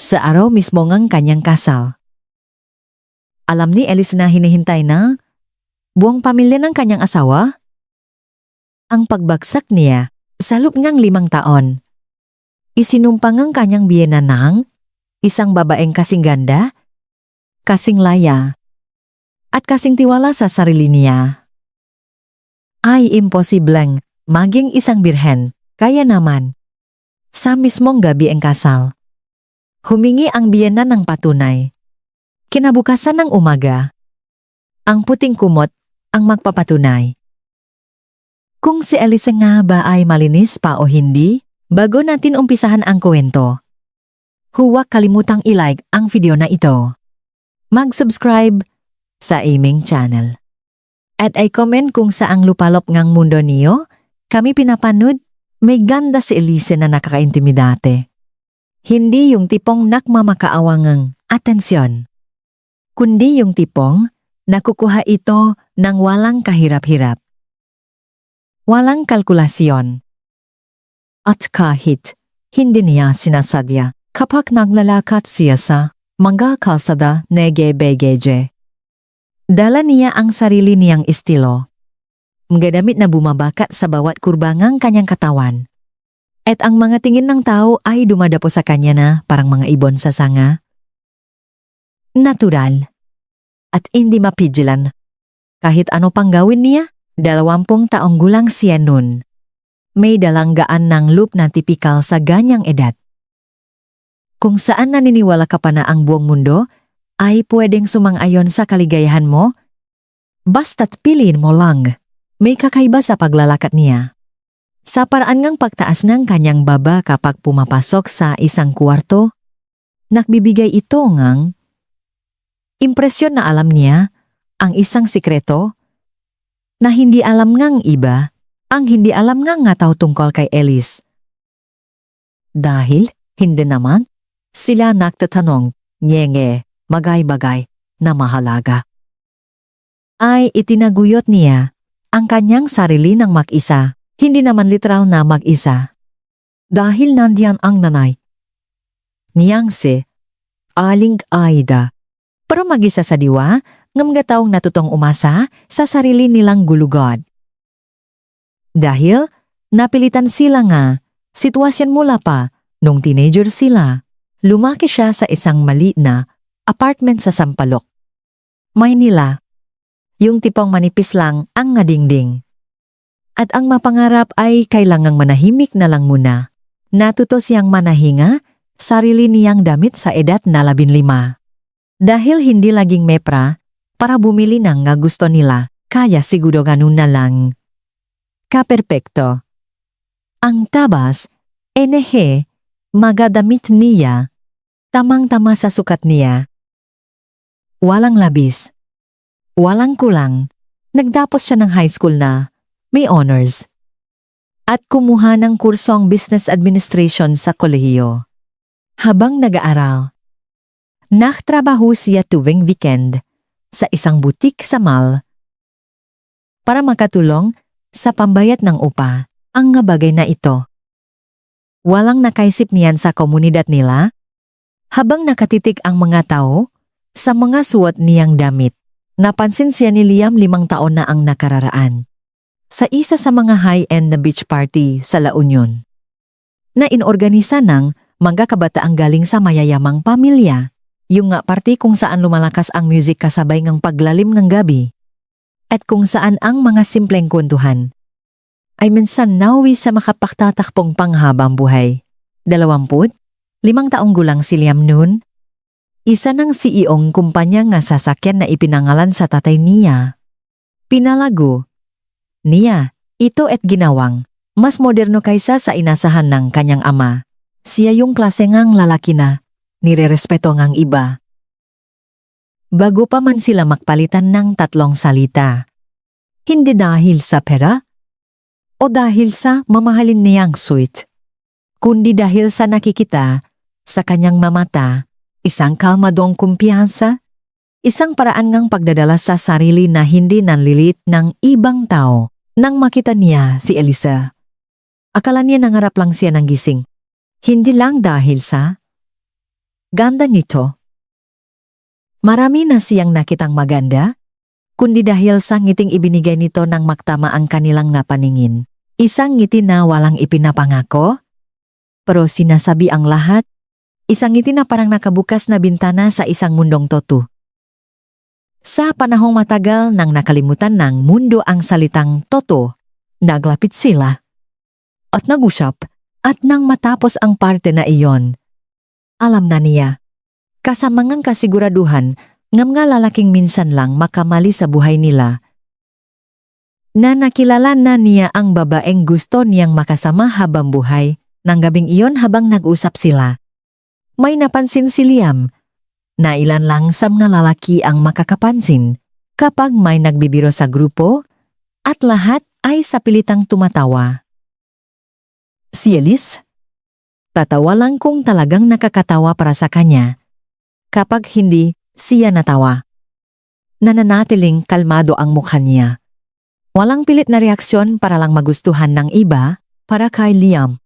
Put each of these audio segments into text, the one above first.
sa araw mismo ngang kanyang kasal. Alam ni Elise na hinihintay na buong pamilya ng kanyang asawa. Ang pagbagsak niya sa loob ngang 5 taon. Isinumpang ang kanyang biyena ng isang babaeng kasing ganda, kasing laya, at kasing tiwala sa sarili niya. Ay imposibleng maging isang birhen, kaya naman. Sa mismong gabi ang kasal, humingi ang biyena ng patunay. Kinabukasan ng umaga, ang puting kumot ang magpapatunay. Kung si Elise nga ba ay malinis pa o hindi, bago natin umpisahan ang kwento, huwag kalimutang i-like ang video na ito. Mag-subscribe sa aming channel. At i-comment kung saang lupalop ngang mundo niyo, kami pinapanood, may ganda si Elise na nakakaintimidate. Hindi yung tipong nakmamakaawangang atensyon, kundi yung tipong nakukuha ito ng walang kahirap-hirap. Walang kalkulasyon. At kahit hindi niya sinasadya kapag naglalakad siya sa mga kalsada nege-begeje. Dala niya ang sarili niyang estilo. Mga damit na bumabakat sa bawat kurbangang kanyang katawan. At ang mga tingin ng tao ay dumadapo sa kanya na parang mga ibon sa sanga. Natural. At hindi mapigilan. Kahit ano pang gawin niya, 20 taong gulang siya nun. May dalanggaan ng loop na tipikal sa ganyang edad. Kung saan naniniwala ka pa na ang buong mundo ay pwedeng sumang-ayon sa kaligayahan mo, basta't piliin mo lang. May kakaiba sa paglalakad niya. Sa paraan ngang pagtaas ng kanyang baba kapag pumapasok sa isang kwarto, nagbibigay ito ngang impresyon na alam niya ang isang sikreto na hindi alam ngang iba, ang hindi alam ngang nga tao tungkol kay Elise. Dahil hindi naman sila nagtatanong, nyenge, bagay-bagay na mahalaga. Ay itinaguyot niya ang kanyang sarili ng mag-isa, hindi naman literal na mag-isa. Dahil nandiyan ang nanay niyang si Aling Aida, pero mag-isa sa diwa, ng mga taong natutong umasa sa sarili nilang gulugod. Dahil napilitan sila nga, sitwasyon mula pa, nung teenager sila, lumaki siya sa isang maliit na apartment sa Sampaloc, Maynila. Yung tipong manipis lang ang ngadingding. At ang mapangarap ay kailangang manahimik na lang muna. Natuto siyang manahinga, sarili niyang damit sa edad na 15. Dahil hindi laging mepra, para bumili ng nga gusto nila, kaya siguro ganun na lang. Kaperpekto. Ang tabas, magadamit niya, tamang-tama sa sukat niya. Walang labis. Walang kulang. Nagtapos siya ng high school na may honors. At kumuha ng kursong business administration sa kolehiyo. Habang nag-aaral, naktrabaho siya tuwing weekend sa isang butik sa mall para makatulong sa pambayad ng upa. Ang nga bagay na ito. Walang nakaisip niyan sa komunidad nila habang nakatitig ang mga tao sa mga suot niyang damit. Napansin siya ni Liam 5 taon na ang nakararaan sa isa sa mga high-end na beach party sa La Union na inorganisa ng mga kabataang galing sa mayayamang pamilya. Yung nga party kung saan lumalakas ang music kasabay ng paglalim ng gabi at kung saan ang mga simpleng kwentuhan ay minsan nawi sa makapagtatakpong panghabang buhay. 25 taong gulang si Liam noon, isa ng CEO-ng kumpanya nga sasakyan na ipinangalan sa tatay niya. Pinalago niya ito at ginawang mas moderno kaysa sa inasahan ng kanyang ama. Siya yung klase ngang lalaki na nirerespeto ngang iba. Bago pa man sila magpalitan ng 3 salita. Hindi dahil sa pera o dahil sa mamahalin niyang suite, kundi dahil sa nakikita sa kanyang mamata, isang kalmadong kumpiyansa, isang paraan ngang pagdadala sa sarili na hindi nanlilit ng ibang tao. Nang makita niya si Elise, akala niya nangarap lang siya ng gising. Hindi lang dahil sa Ganda nito. Marami na siyang nakitang maganda, kundi dahil sa ngiting ibinigay nito ng maktama ang kanilang nga paningin. Isang ngiti na walang ipinapangako, pero sinasabi ang lahat. Isang ngiti na parang nakabukas na bintana sa isang mundong toto. Sa panahong matagal nang nakalimutan ng mundo ang salitang toto, naglapit sila at nag-usap, at nang matapos ang parte na iyon, alam na niya, kasamangang kasiguraduhan, ngam nga lalaking minsan lang makamali sa buhay nila, na nakilala na niya ang babaeng gusto niyang makasama habang buhay. Nang gabing iyon habang nag-usap sila, may napansin si Liam na ilan lang sa mga lalaki ang makakapansin kapag may nagbibiro sa grupo at lahat ay sa pilitang tumatawa. Si Elise, tatawa lang kung talagang nakakatawa para sa kanya. Kapag hindi, siya natawa. Nananatiling kalmado ang mukha niya. Walang pilit na reaksyon para lang magustuhan ng iba para kay Liam.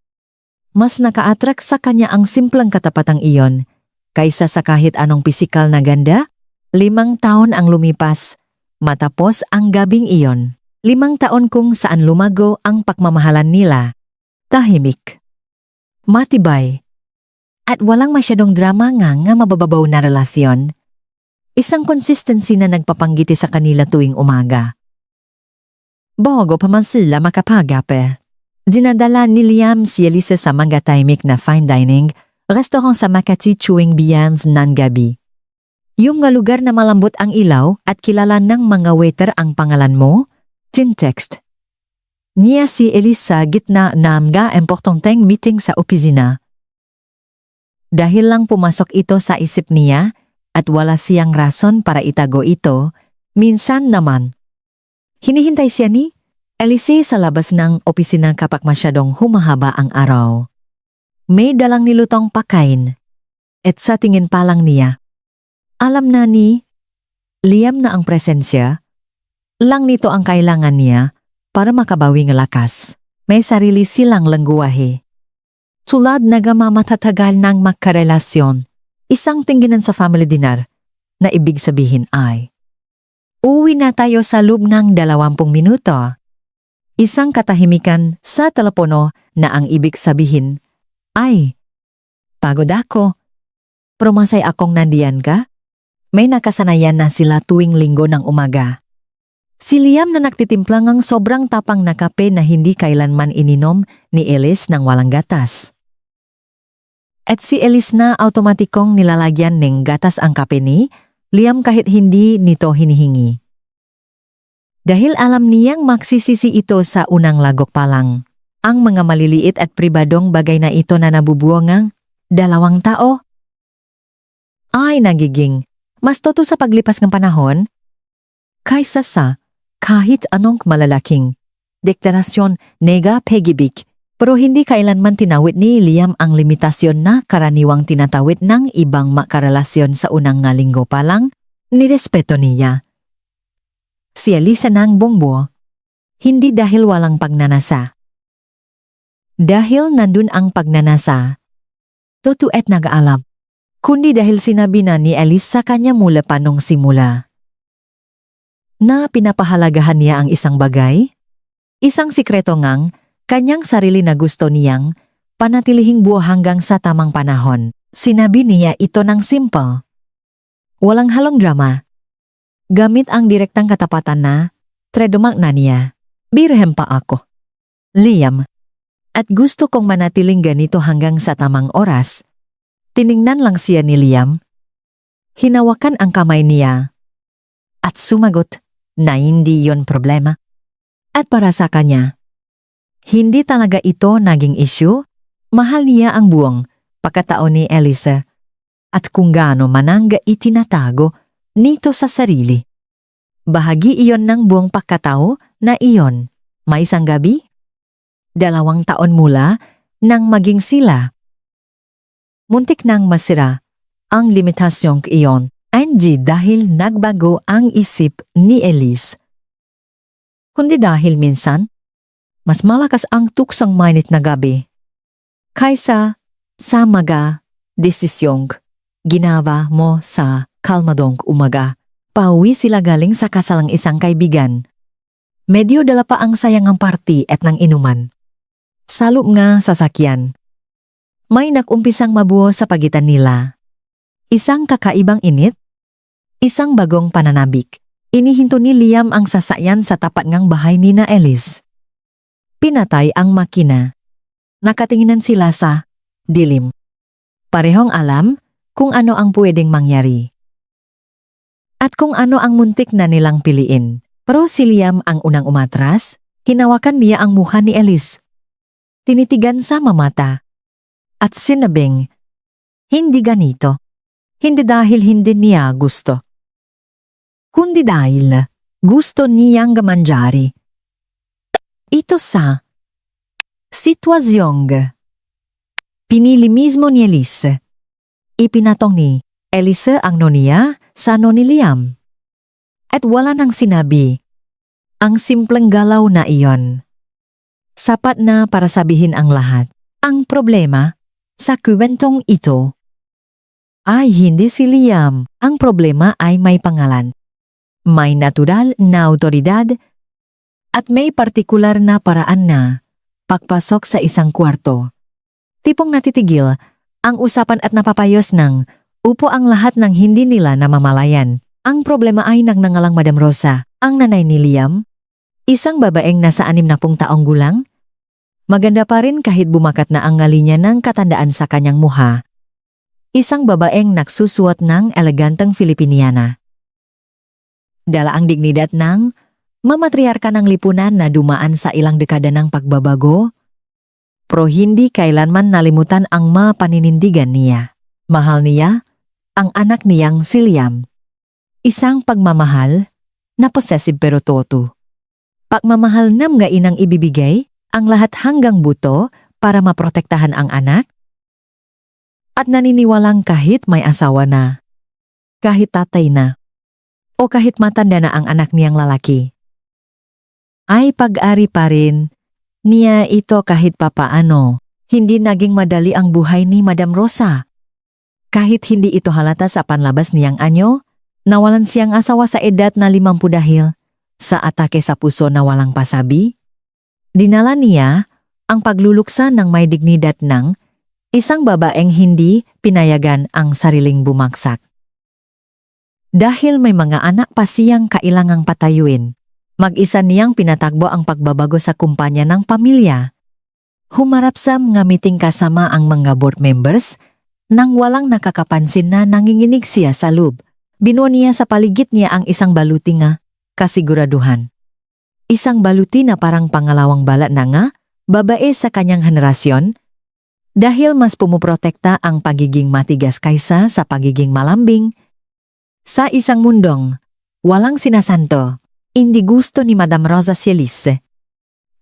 Mas naka-attract sa kanya ang simpleng katapatang iyon kaysa sa kahit anong pisikal na ganda. 5 taon ang lumipas matapos ang gabing iyon. 5 taon kung saan lumago ang pagmamahalan nila. Tahimik, matibay, at walang masyadong drama nga mabababaw na relasyon. Isang consistency na nagpapanggiti sa kanila tuwing umaga. Bago pa man sila makapagape, dinadala ni Liam si Elise sa mga tahimik na fine dining restaurant sa Makati tuwing biyans ng gabi. Yung nga lugar na malambot ang ilaw at kilala ng mga waiter ang pangalan mo, tintext. Niya si Elisa gitna na mga importanteng meeting sa opisina. Dahil lang pumasok ito sa isip niya at wala siyang rason para itago ito, minsan naman. Hinihintay siya ni Elise sa labas ng opisina kapag masyadong humahaba ang araw. May dalang nilutong pakain. At sa tingin pa lang niya, alam na ni Liam na ang presensya lang nito ang kailangan niya para makabawi ng lakas. May sarili silang lengguwahe. Tulad nagamamatatagagal ng magkarelasyon, isang tingginan sa family dinner na ibig sabihin ay, uwi na tayo sa loob ng 20 minuto. Isang katahimikan sa telepono na ang ibig sabihin ay, pagod ako. Pero masay akong nandiyan ka? May nakasanayan na sila tuwing linggo ng umaga. Si Liam na nagtitimplang ang sobrang tapang na kape na hindi kailanman ininom ni Elise ng walang gatas. At si Elise na automatikong nilalagyan ng gatas ang kape ni Liam kahit hindi nito hinihingi. Dahil alam niyang magsisisi ito sa unang lagok pa lang. Ang mga maliliit at pribadong bagay na ito na nabubuongang 2 tao ay nagiging mas toto sa paglipas ng panahon kaysa sa kahit anong malalaking deklarasyon nega pag-ibig. Pero hindi kailanman tinawid ni Liam ang limitasyon na karaniwang tinatawid ng ibang makarelasyon sa unang nga linggo pa lang, nirespeto niya. Si Elisa ng bongbo, hindi dahil walang pagnanasa. Dahil nandun ang pagnanasa, totoo at nag-aalam, kundi dahil sinabi na ni Elise sa kanya mula pa nung simula. Na pinapahalagahan niya ang isang bagay, isang sikreto ngang kanyang sarili na gusto niyang panatilihing buo hanggang sa tamang panahon. Sinabi niya ito ng simple. Walang halong drama. Gamit ang direktang katapatan na, trademark na niya. Birhem pa ako, Liam. At gusto kong manatiling ganito hanggang sa tamang oras. Tiningnan lang siya ni Liam. Hinawakan ang kamay niya. At sumagot na hindi yon problema. At para sa kanya, hindi talaga ito naging issue. Mahal niya ang buong pagkatao ni Elisa. At kung gaano manangga itinatago nito sa sarili. Bahagi iyon ng buong pagkatao na iyon. May isang gabi, 2 taon mula nang maging sila. Muntik nang masira ang limitasyong iyon, hindi dahil nagbago ang isip ni Elise. Kundi dahil minsan, mas malakas ang tuksang mainit na gabi kaysa sa mga desisyong ginawa mo sa kalmadong umaga. Pauwi sila galing sa kasalang isang kaibigan. Medyo dala pa ang sayangang party at ng inuman. Salop nga sasakyan. May nakumpisang mabuo sa pagitan nila. Isang kakaibang init, isang bagong pananabik. Inihinto ni Liam ang sasakyan sa tapat ngang bahay ni na Elise. Pinatay ang makina. Nakatinginan sila sa dilim. Parehong alam kung ano ang pwedeng mangyari. At kung ano ang muntik na nilang piliin. Pero si Liam ang unang umatras, hinawakan niya ang mukha ni Elise. Tinitigan sa mamata. At sinabing, hindi ganito. Hindi dahil hindi niya gusto. Kundi dahil gusto niyang mangiare. Ito sa sitwasyong pinili mismo ni Elise. Ipinatong ni Elise ang noniya sa ni Liam. At wala nang sinabi. Ang simpleng galaw na iyon. Sapat na para sabihin ang lahat. Ang problema sa kwentong ito ay hindi si Liam. Ang problema ay may pangalan. May natural na autoridad at may partikular na paraan na pagpasok sa isang kwarto. Tipong natitigil ang usapan at napapayos ng upo ang lahat ng hindi nila namamalayan. Ang problema ay nagnangalang Madam Rosa, ang nanay ni Liam. Isang babaeng nasa 60 taong gulang. Maganda pa rin kahit bumakat na ang ngalinya ng katandaan sa kanyang muha. Isang babaeng nagsusuot ng eleganteng Filipiniana. Dala ang dignidad ng mamatriarka ng lipunan na dumaan sa ilang dekada ng pagbabago, pero hindi kailanman nalimutan ang mapaninindigan niya. Mahal niya ang anak niyang si Liam. Isang pagmamahal na possessive pero toto. Pagmamahal na mga inang ibibigay ang lahat hanggang buto para maprotektahan ang anak. At naniniwalang kahit may asawa na, kahit tatay na, o kahit matanda na ang anak niyang lalaki, ay pag-ari pa rin niya ito kahit papaano. Hindi naging madali ang buhay ni Madam Rosa. Kahit hindi ito halata sa panlabas niyang anyo, nawalan siyang asawa sa edad na 50 dahil sa atake sa puso na walang pasabi. Dinala niya ang pagluluksa ng may dignidad ng isang babaeng hindi pinayagan ang sariling bumagsak. Dahil may mga anak pa siyang kailangang patayuin, mag-isa niyang pinatagbo ang pagbabago sa kumpanya ng pamilya. Humarap sa mga meeting kasama ang mga board members nang walang nakakapansin na nanginginig siya sa loob. Binuo niya sa paligid niya ang isang baluti nga kasiguraduhan. Isang baluti na parang pangalawang balat na nga, babae sa kanyang henerasyon, dahil mas pumuprotekta ang pagiging matigas kaysa sa pagiging malambing. Sa isang mundong walang sinasanto, hindi gusto ni Madam Rosa si Elise.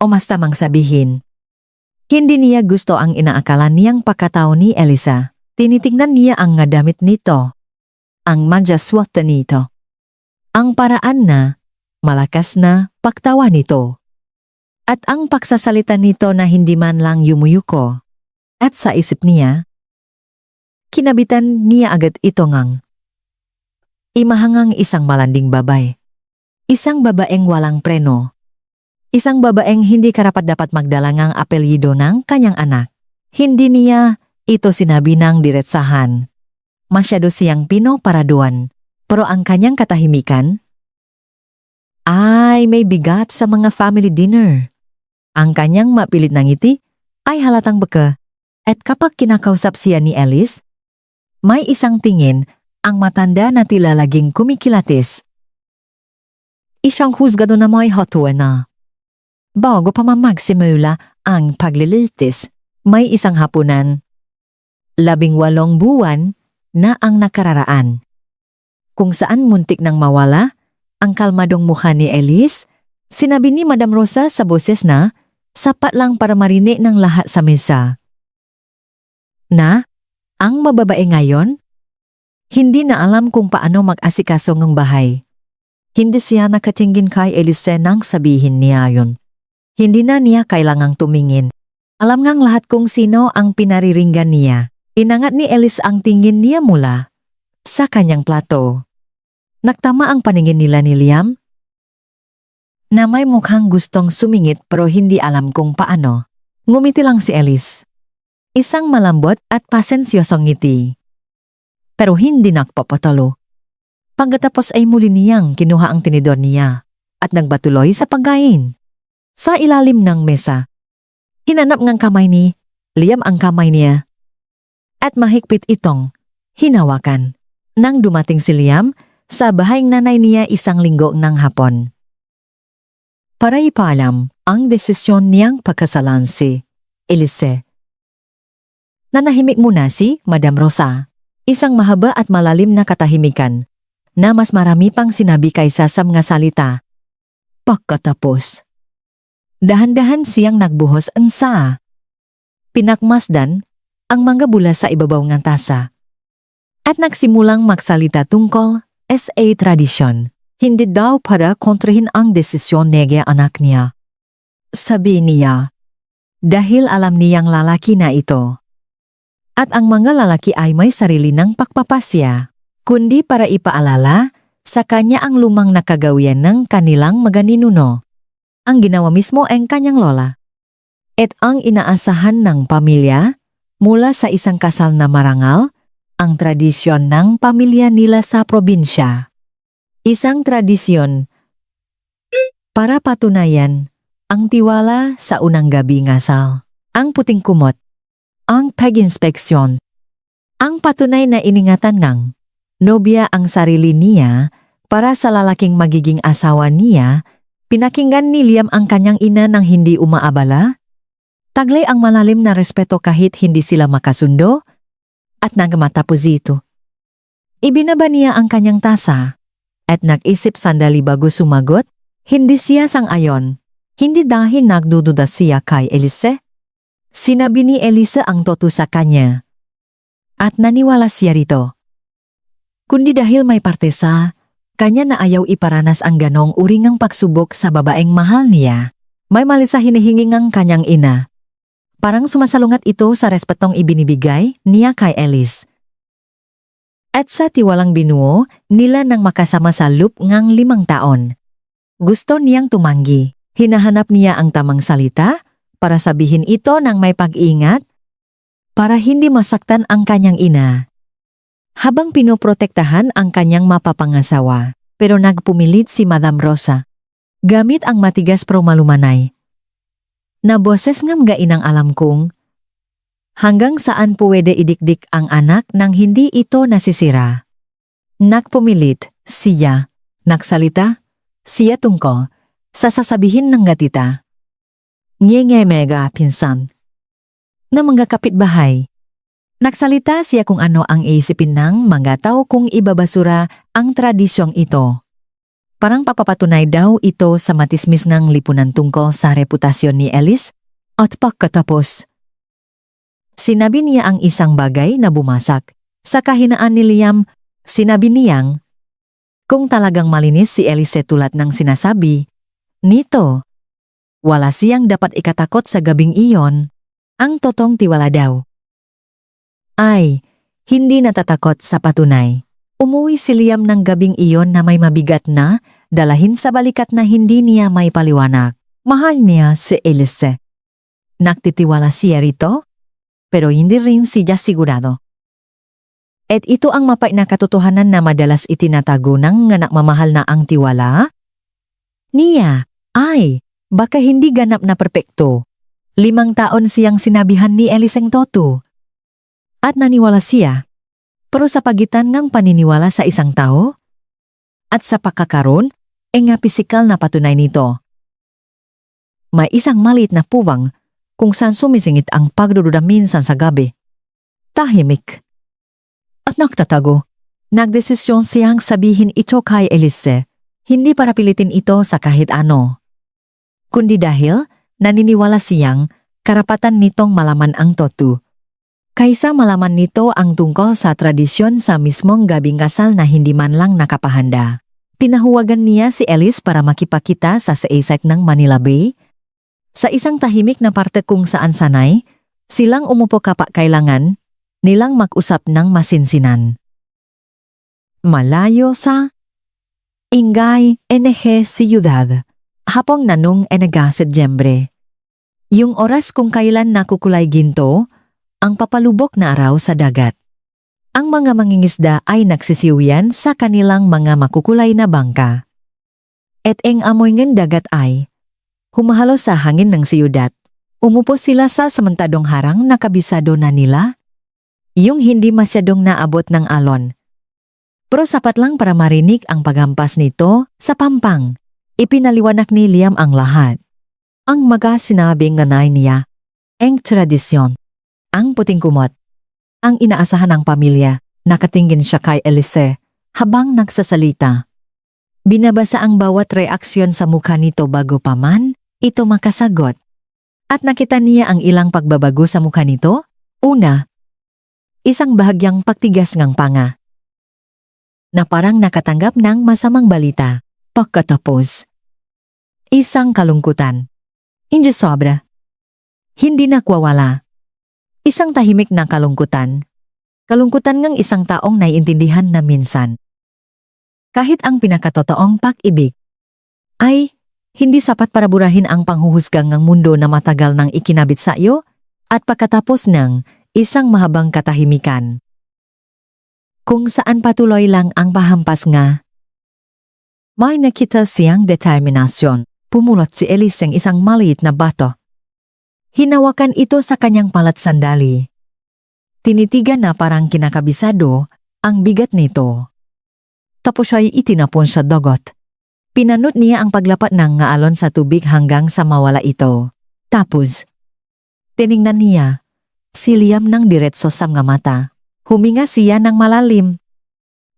O mas tamang sabihin, hindi niya gusto ang inaakala niyang pagkatao ni Elisa. Tinitingnan niya ang nga damit nito, ang manjaswat nito, ang paraan na malakas na pagtawa nito, at ang pagsasalita nito na hindi man lang yumuyuko. At sa isip niya, kinabitan niya agad ito ngang imahangang isang malanding babay. Isang babaeng walang preno. Isang babaeng hindi karapat-dapat magdala ngang apelyido ng kanyang anak. Hindi niya ito sinabi ng diretsahan. Masyado siyang pinoparaduan. Pero ang kanyang katahimikan ay may bigat sa mga family dinner. Ang kanyang mapilit na ngiti ay halatang beka. At kapag kinakausap siya ni Elise, may isang tingin ang matanda na tila laging kumikilatis. Isang husgado na may hotwa na. Bago pa magsimula ang paglilitis, may isang hapunan. 18 buwan na ang nakararaan. Kung saan muntik nang mawala ang kalmadong mukha ni Elise, sinabi ni Madam Rosa sa boses na sapat lang para marinig ng lahat sa mesa. Na, ang mababae ngayon, hindi na alam kung paano mag-asikaso ng bahay. Hindi siya nakatingin kay Elise nang sabihin niya yun. Hindi na niya kailangang tumingin. Alam ngang lahat kung sino ang pinariringgan niya. Inangat ni Elise ang tingin niya mula sa kanyang plato. Nagtama ang paningin nila ni Liam na may mukhang gustong sumingit pero hindi alam kung paano. Ngumiti lang si Elise. Isang malambot at pasensyosong ngiti. Pero hindi nagpapatalo. Pagkatapos ay muli niyang kinuha ang tinidor niya at nagbatuloy sa pagkain. Sa ilalim ng mesa, hinanap ngang kamay ni Liam ang kamay niya at mahigpit itong hinawakan. Nang dumating si Liam sa bahay ng nanay niya isang linggo ng hapon. Para ipaalam ang desisyon niyang pagkasalan si Elise. Nanahimik muna si Madam Rosa. Isang mahaba at malalim na katahimikan na mas marami pang sinabi kaysa sa mga salita. Pagkatapos, dahan-dahan siyang nagbuhos ang saa. Pinakmasdan ang mga bula sa ibabaw ng tasa. At nagsimulang magsalita tungkol sa tradisyon. Hindi daw para kontrahin ang desisyon ng anak niya. Sabi niya, dahil alam niyang lalaki na ito. At ang mga lalaki ay may sarili ng pagpapasya, kundi para ipaalala sa kanya ang lumang nakagawian ng kanilang mga ninuno. Ang ginawa mismo ang kanyang lola. At ang inaasahan ng pamilya mula sa isang kasal na marangal, ang tradisyon ng pamilya nila sa probinsya. Isang tradisyon para patunayan ang tiwala sa unang gabi ngasal. Ang puting kumot. Ang pag-inspeksyon. Ang patunay na iningatan ng nobya ang sarili niya para sa lalaking magiging asawa niya, pinakinggan ni Liam ang kanyang ina nang hindi umaabala. Taglay ang malalim na respeto kahit hindi sila makasundo at nang matapos ito. Ibinaba niya ang kanyang tasa at nag-isip sandali bago sumagot, hindi siya sang-ayon. Hindi dahil nagdududa siya kay Elise. Sinabi ni Elise ang totoo sa kanya. At naniwala siya rito. Kundi dahil may parte sa kanya na ayaw iparanas ang ganong uri ng pagsubok sa babaeng mahal niya. May mali sa hinihingi ng kanyang ina. Parang sumasalungat ito sa respetong ibinibigay niya kay Elise. At sa tiwalang binuo nila nang makasama sa loop ngang 5 taon. Gusto niyang tumanggi. Hinahanap niya ang tamang salita para sabihin ito ng may pag-iingat para hindi masaktan ang kanyang ina. Habang pinoprotektahan ang kanyang mapapangasawa, pero nagpumilit si Madam Rosa. Gamit ang matigas pero malumanay. Na boses ngam gainang alam kong hanggang saan pwede idikdik ang anak nang hindi ito nasisira. Nagpumilit siya. Nagsalita siya tungkol sa sasabihin ng gatita. Nye mega pinsan. Na mga kapitbahay. Nagsalita siya kung ano ang iisipin ng mga tao kung ibabasura ang tradisyong ito. Parang papapatunay daw ito sa matismis ng lipunan tungkol sa reputasyon ni Elise at pagkatapos. Sinabi niya ang isang bagay na bumasak. Sa kahinaan ni Liam, sinabi niyang, kung talagang malinis si Elise tulad ng sinasabi nito, wala siyang dapat ikatakot sa gabing iyon, ang totong tiwala daw. Ay, hindi natatakot sa patunay. Umuwi si Liam ng gabing iyon na may mabigat na dalahin sa balikat na hindi niya may paliwanag. Mahal niya si Elise. Nagtitiwala siya rito, pero hindi rin siya sigurado. At ito ang mapait na katotohanan na madalas itinatago ng nagmamahal na ang tiwala niya ay baka hindi ganap na perpekto. 5 taon siyang sinabihan ni Eliseng Toto. At naniwala siya. Pero sa pagitan ng paniniwala sa isang tao at sa pagkakaroon, nga pisikal na patunay nito. May isang maliit na puwang kung saan sumisingit ang pagdududa minsan sa gabi. Tahimik. At nagtatago. Nagdesisyon siyang sabihin ito kay Elise, hindi para pilitin ito sa kahit ano. Kundi dahil naniniwala siyang karapatan nitong malaman ang totoo. Kaysa malaman nito ang tungkol sa tradisyon sa mismong gabing kasal na hindi man lang nakapahanda. Tinahuwagan niya si Elise para makipakita sa saisek ng Manila Bay. Sa isang tahimik na parte kung saan sanay, silang umupo kapag kailangan nilang mag-usap ng masinsinan. Malayo sa ingay NG siyudad. Hapong nanong enega Setyembre. Yung oras kung kailan nakukulay ginto, ang papalubok na araw sa dagat. Ang mga mangingisda ay nagsisiwian sa kanilang mga makukulay na bangka. At ang amoy ng dagat ay humahalo sa hangin ng siyudad. Umupo sila sa samantadong harang na kabisado na nila, yung hindi masyadong naabot ng alon. Pero sapat lang para marinig ang paghampas nito sa pampang. Ipinaliwanag ni Liam ang lahat. Ang mga sinabing nganay niya, ang tradisyon, ang puting kumot, ang inaasahan ng pamilya. Nakatingin siya kay Elise habang nagsasalita. Binabasa ang bawat reaksyon sa mukha nito bago pa man ito makasagot. At nakita niya ang ilang pagbabago sa mukha nito. Una, isang bahagyang pagtigas ng panga na parang nakatanggap ng masamang balita. Pagkatapos, isang kalungkutan. Hindi sobra. Hindi nakwawala. Isang tahimik na kalungkutan. Kalungkutan ng isang taong naiintindihan na minsan, kahit ang pinakatotoong pag-ibig ay hindi sapat para burahin ang panghuhusgang ng mundo na matagal nang ikinabit sa iyo at pagkatapos ng isang mahabang katahimikan. Kung saan patuloy lang ang pahampas nga. May nakita siyang determinasyon. Pumulot si Elise ng isang maliit na bato. Hinawakan ito sa kanyang palat sandali. Tinitigan na parang kinakabisado ang bigat nito. Tapos ay itinapon sa dagat. Pinanot niya ang paglapat ng ngaalon sa tubig hanggang sa mawala ito. Tapos, tiningnan niya si Liam ng diretso sa mga mata. Huminga siya ng malalim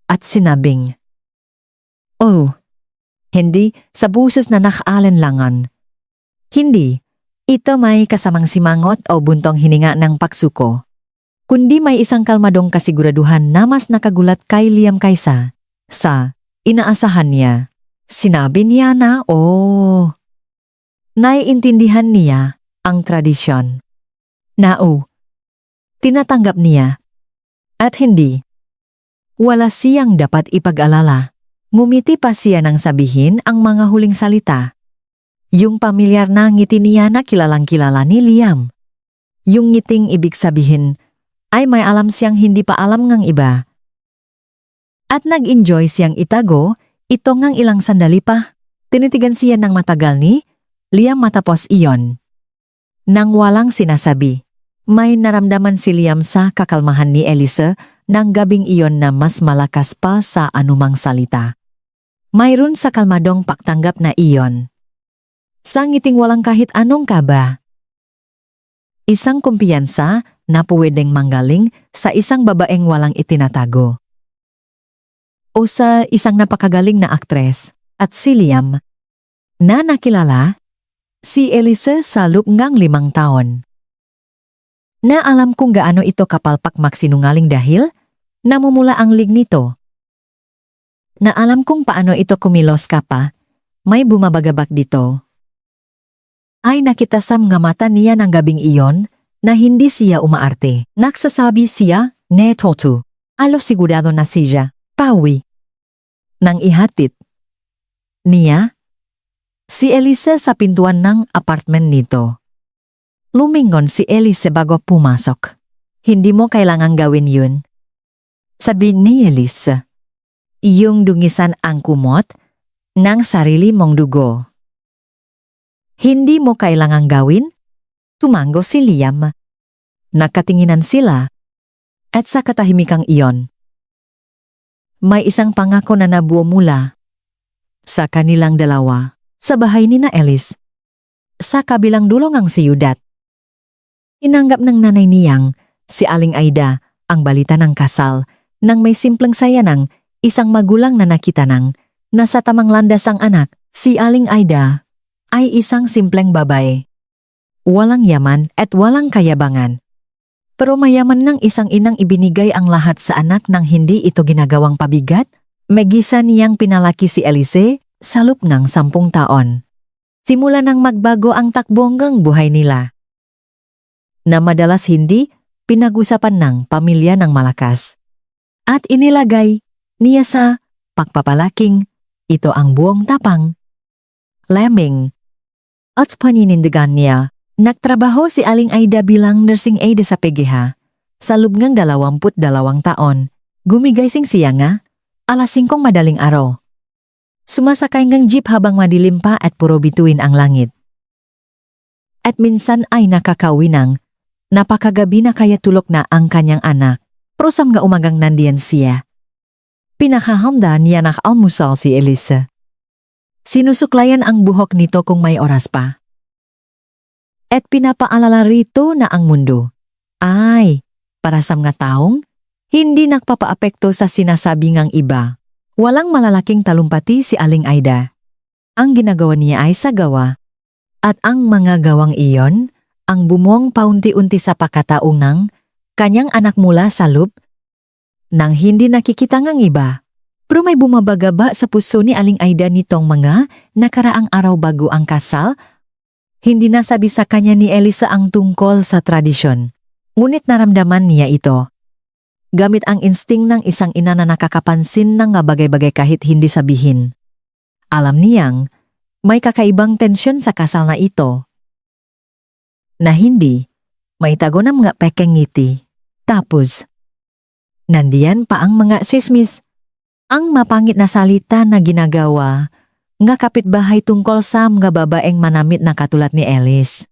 at sinabing, "Oh, hindi sa buses na nakaalinlangan. Hindi, ito may kasamang simangot o buntong hininga ng pagsuko. Kundi may isang kalmadong kasiguraduhan na mas nakagulat kay Liam kaysa sa inaasahan niya." Sinabi niya na, naiintindihan niya ang tradisyon. Tinatanggap niya. At hindi. Wala siyang dapat ipag-alala. Ngumiti pa siya nang sabihin ang mga huling salita. Yung pamilyar na ngiti niya na kilalang-kilala ni Liam. Yung ngiting ibig sabihin ay may alam siyang hindi pa alam ng iba. At nag-enjoy siyang itago, ito ngang ilang sandali pa. Tinitigan siya ng matagal ni Liam matapos iyon. Nang walang sinasabi, may naramdaman si Liam sa kakalmahan ni Elise ng gabing iyon na mas malakas pa sa anumang salita. Mayroon sa kalmadong pagtanggap na iyon. Sa ngiting walang kahit anong kaba. Isang kumpiyansa na pwedeng manggaling sa isang babaeng walang itinatago. O sa isang napakagaling na aktres at si Liam na nakilala si Elise sa loob ng 5 taon. Na alam kung gaano ito kapalpak magsinungaling dahil namumula ang lig nito. Na alam kung paano ito kumilos kapag may bumabagabak dito. Ay nakita sa mga mata niya ng gabing iyon na hindi siya umaarte. Nagsasabi siya, "Ne totu." Alo sigurado na siya. Pawi. Nang ihatid niya si Elise sa pintuan ng apartment nito. Lumingon si Elise bago pumasok. "Hindi mo kailangang gawin yun." Sabi ni Elise. "Iyong dungisan ang kumot ng sarili mong dugo." "Hindi mo kailangang gawin?" Tumango si Liam. Nakatinginan sila at sa katahimikang iyon, may isang pangako na nabuo mula sa kanilang dalawa sa bahay ni na Elise sa kabilang dulo ng siyudad. Inanggap ng nanay niyang si Aling Aida ang balita ng kasal nang may simpleng saya ng isang magulang na nakita ng nasa tamang landas ang anak. Si Aling Aida ay isang simpleng babae. Walang yaman at walang kayabangan. Pero mayaman ng isang inang ibinigay ang lahat sa anak nang hindi ito ginagawang pabigat. Megisa niyang pinalaki si Elise sa loob ng 10 taon. Simula nang magbago ang takbo ng buhay nila. Na madalas hindi pinag-usapan ng pamilya ng malakas. At inilagay niya sa pagpapalaking, ito ang buong tapang. Lemming. At sa paninindigan niya, nagtrabaho si Aling Aida bilang nursing aide sa PGH. Sa loob ngang 22 taon, gumigising siya nga, alas 5 madaling araw. Sumasakay ngang jeep habang madilim pa at puro bituin ang langit. At minsan ay nakakawinang, napakagabi na kaya tulok na ang kanyang anak, prosam nga umagang nandiyan siya. Pinakahanda niya almusal si Elisa. Sinusuklayan ang buhok nito kung may oras pa. At pinapaalala rito na ang mundo ay, para sa mga taong, hindi nagpapaapekto sa sinasabi ngang iba. Walang malalaking talumpati si Aling Aida. Ang ginagawa niya ay sagawa. At ang mga gawang iyon, ang bumuong paunti-unti sa pagkataong kanyang anak mula sa loob, nang hindi nakikita ngang iba. Pero may bumabagaba sa puso ni Aling Aida nitong mga nakaraang araw bago ang kasal. Hindi nasabi sa kanya ni Elisa ang tungkol sa tradisyon. Ngunit naramdaman niya ito. Gamit ang insting ng isang ina na nakakapansin ng bagay-bagay kahit hindi sabihin. Alam niyang may kakaibang tensyon sa kasal na ito. Na hindi, may tago ng mga pekeng ngiti. Tapos, nandiyan pa ang mga sismis. Ang mapangit na salita na ginagawa nga kapitbahay tungkol sa mga babaeng manamit na katulad ni Alice.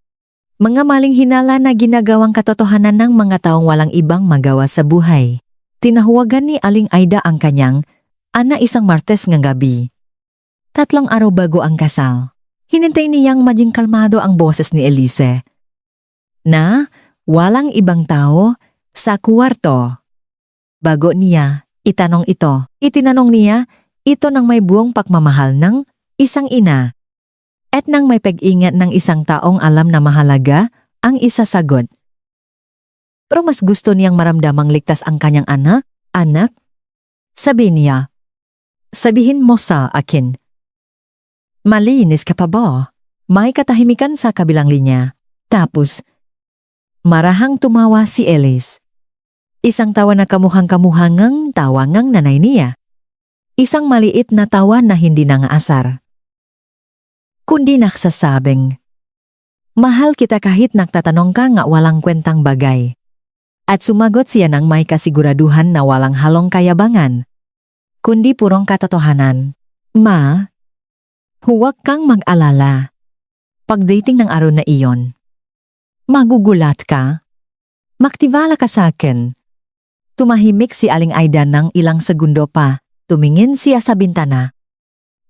Mga maling hinala na ginagawang katotohanan ng mga taong walang ibang magawa sa buhay. Tinahuwagan ni Aling Aida ang kanyang ana isang Martes ng gabi. 3 araw bago ang kasal. Hinintay niyang maging kalmado ang boses ni Elise. Na walang ibang tao sa kwarto. Bago niya itanong ito, itinanong niya ito ng may buong pagmamahal ng isang ina. At nang may pag-ingat ng isang taong alam na mahalaga ang isasagot. Pero mas gusto niyang maramdamang ligtas ang kanyang anak. Sabi niya, sabihin mo sa akin. Malinis ka pa ba? May katahimikan sa kabilang linya. Tapos, marahang tumawa si Elise. Isang tawa na kamuhang-kamuhangang tawa ngang nanay niya. Isang maliit na tawa na hindi nangaasar. Kundi nagsasabing, mahal kita kahit nagtatanong ka nga walang kwentang bagay. At sumagot siya ng may kasiguraduhan na walang halong kayabangan. Kundi purong katotohanan. Ma, huwag kang mag-alala. Pagdating ng araw na iyon, magugulat ka. Maktiwala ka sa akin. Tumahimik si Aling Aida ng ilang segundo pa. Tumingin siya sa bintana.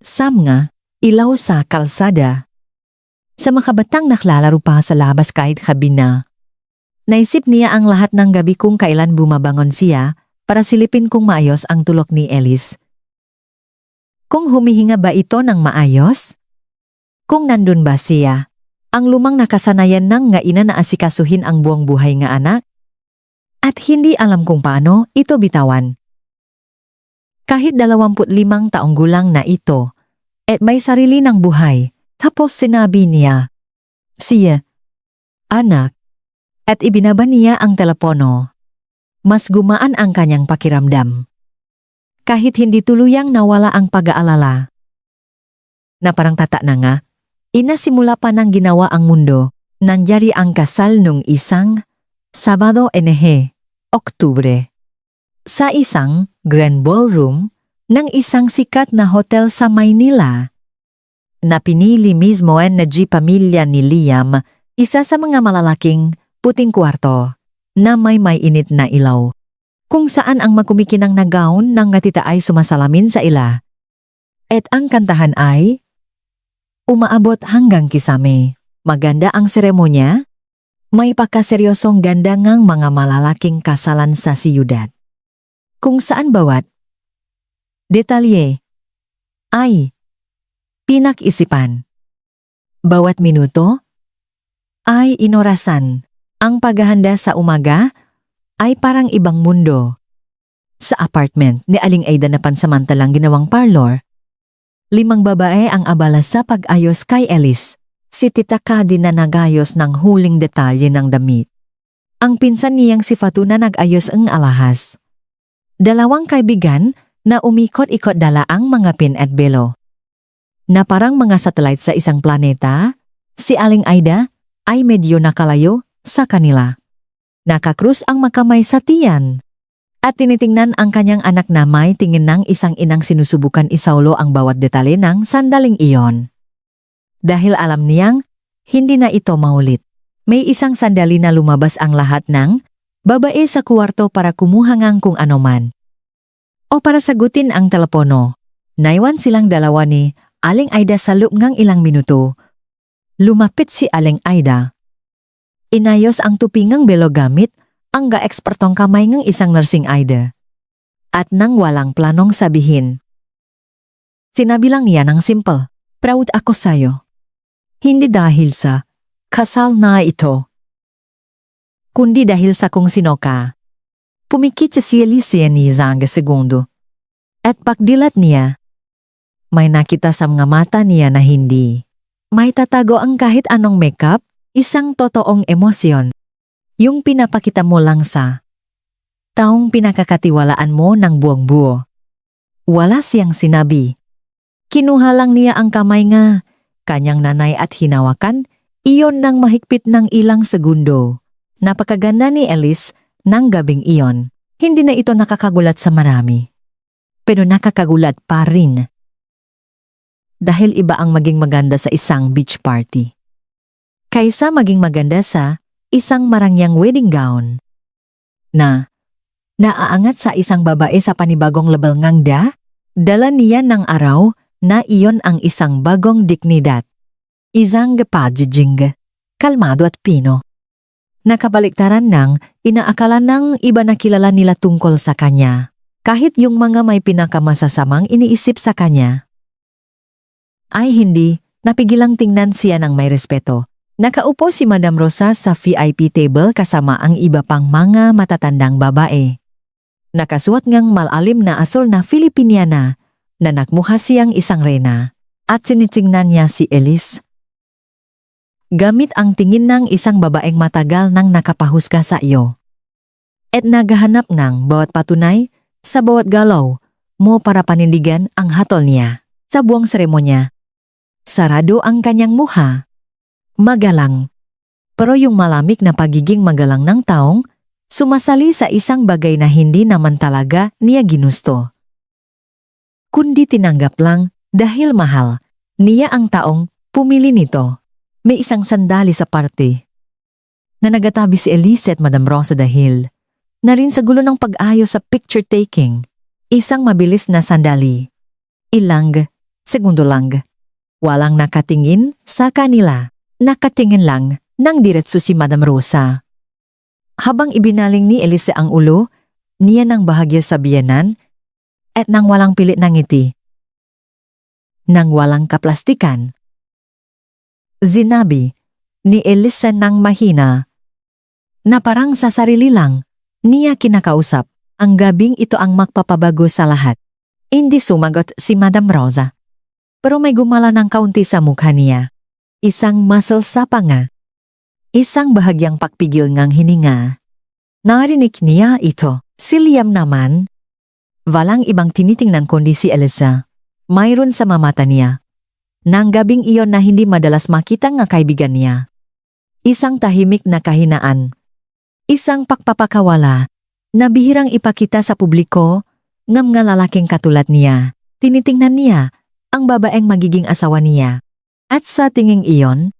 Sam nga, ilaw sa kalsada. Sa makabatang naklalaro pa sa labas kahit gabi na. Naisip niya ang lahat ng gabi kung kailan bumabangon siya para silipin kung maayos ang tulok ni Elise. Kung humihinga ba ito ng maayos? Kung nandun ba siya? Ang lumang nakasanayan ng nga ina na asikasuhin ang buong buhay nga anak? At hindi alam kung paano ito bitawan. Kahit 25 taong gulang na ito, at may sarili ng buhay, tapos sinabi niya, siya, anak, at ibinaba niya ang telepono. Mas gumaan ang kanyang pakiramdam. Kahit hindi tuluyang nawala ang pag-aalala. Na parang tata na nga, inasimula pa ng ginawa ang mundo, nangyari ang kasal nung isang Sabado Oktubre. Sa isang grand ballroom ng isang sikat na hotel sa Maynila. Na pinili mismo na pamilya ni Liam, isa sa mga malalaking puting kwarto na may init na ilaw. Kung saan ang makumikinang na gown ng ngatita ay sumasalamin sa ila. At ang kantahan ay umaabot hanggang kisame. Maganda ang seremonya. May pagkaseryosong ganda ngang mga malalaking kasalan sa siyudad. Kung saan bawat detalye ay pinag-isipan. Bawat minuto ay inorasan. Ang paghahanda sa umaga ay parang ibang mundo. Sa apartment ni Aling Aida na pansamantalang ginawang parlor, 5 babae ang abala sa pag-ayos kay Elise. Si Tita Kadi na nagayos ng huling detalye ng damit. Ang pinsan niyang si Fatuna nag-ayos ang alahas. 2 kaibigan na umikot-ikot dala ang mga pin at belo. Na parang mga satellite sa isang planeta, si Aling Aida ay medyo nakalayo sa kanila. Nakakrus ang makamay sa tiyan. At tinitingnan ang kanyang anak na may tingin ng isang inang sinusubukan isaulo ang bawat detalye ng sandaling iyon. Dahil alam niyang hindi na ito maulit. May isang sandali na lumabas ang lahat ng babae sa kwarto para kumuha ng kung ano man. O para sagutin ang telepono. Naiwan silang dalawa ni Aling Aida sa loob ng ilang minuto. Lumapit si Aling Aida. Inayos ang tupingang belo gamit ang ga-ekspertong kamay ng isang nursing aide. At nang walang planong sabihin. Sinabi lang niya ng simple, proud ako sa'yo. Hindi dahil sa kasal na ito. Kundi dahil sa kung sino ka. Pumikit si Alicia ni isang segundo. At pagdilat niya, may nakita sa mga mata niya na hindi. May tatago ang kahit anong makeup, isang totoong emosyon. Yung pinapakita mo lang sa taong pinakakatiwalaan mo ng buong buo. Wala siyang sinabi. Kinuha lang niya ang kamay nga, kanyang nanay at hinawakan, iyon ng mahigpit ng ilang segundo. Napakaganda ni Elise ng gabing iyon. Hindi na ito nakakagulat sa marami. Pero nakakagulat pa rin. Dahil iba ang maging maganda sa isang beach party. Kaysa maging maganda sa isang marangyang wedding gown na naaangat sa isang babae sa panibagong level ngangda, dala niya ng araw na iyon ang isang bagong dignidad. Isang pagiging kalmado at pino. Nakabaliktaran ng inaakala ng iba na kilala nila tungkol sa kanya, kahit yung mga may pinakamasasamang iniisip sa kanya. Ay hindi, napigilang tingnan siya ng may respeto. Nakaupo si Madam Rosa sa VIP table kasama ang iba pang mga matatandang babae. Nakasuot ngang malalim na asul na Filipiniana na nakmuha siyang isang reyna at sinitingnan niya si Elise. Gamit ang tingin ng isang babaeng matagal nang nakapahusga sa iyo. At naghahanap ng bawat patunay sa bawat galaw mo para panindigan ang hatol niya. Sa buong seremonya, sarado ang kanyang muha. Magalang. Pero yung malamig na pagiging magalang ng taong sumasali sa isang bagay na hindi naman talaga niya ginusto. Kundi tinanggap lang dahil mahal niya ang taong pumili nito. May isang sandali sa party na nagatabi si Elise at Madam Rosa dahil na rin sa gulo ng pag-ayos sa picture taking. Isang mabilis na sandali. Ilang segundo lang. Walang nakatingin sa kanila. Nakatingin lang ng diretso si Madam Rosa. Habang ibinaling ni Elise ang ulo, niya nang bahagya sa biyanan at nang walang pilit ng ngiti. Nang walang kaplastikan. Zinabi ni Elise nang mahina na parang sa sarili lang niya kinakausap. Ang gabing ito ang magpapabago sa lahat. Hindi sumagot si Madam Rosa. Pero may gumala ng kaunti sa mukha niya. Isang muscle sa panga. Isang bahagyang pagpigil ngang hininga. Narinig niya ito. Si Liam naman. Walang ibang tinitingnan kundi si Elisa. Mayroon sa mamata niya. Nang gabing iyon na hindi madalas makita ng kaibigan niya. Isang tahimik na kahinaan. Isang pagpapakawala na bihirang ipakita sa publiko ng mga lalaking katulad niya. Tinitingnan niya ang babaeng magiging asawa niya. At sa tinging iyon,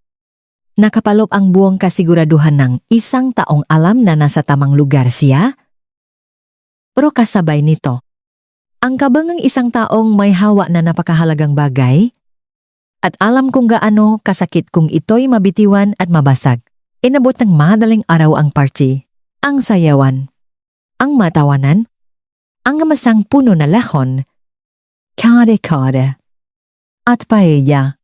nakapalop ang buong kasiguraduhan ng isang taong alam na nasa tamang lugar siya. Pero kasabay nito, ang kabangang isang taong may hawa na napakahalagang bagay, at alam kung gaano kasakit kung ito'y mabitiwan at mabasag. Inabot ng madaling araw ang party, ang sayawan, ang matawanan, ang masang puno na lahon, kare-kare, at paella.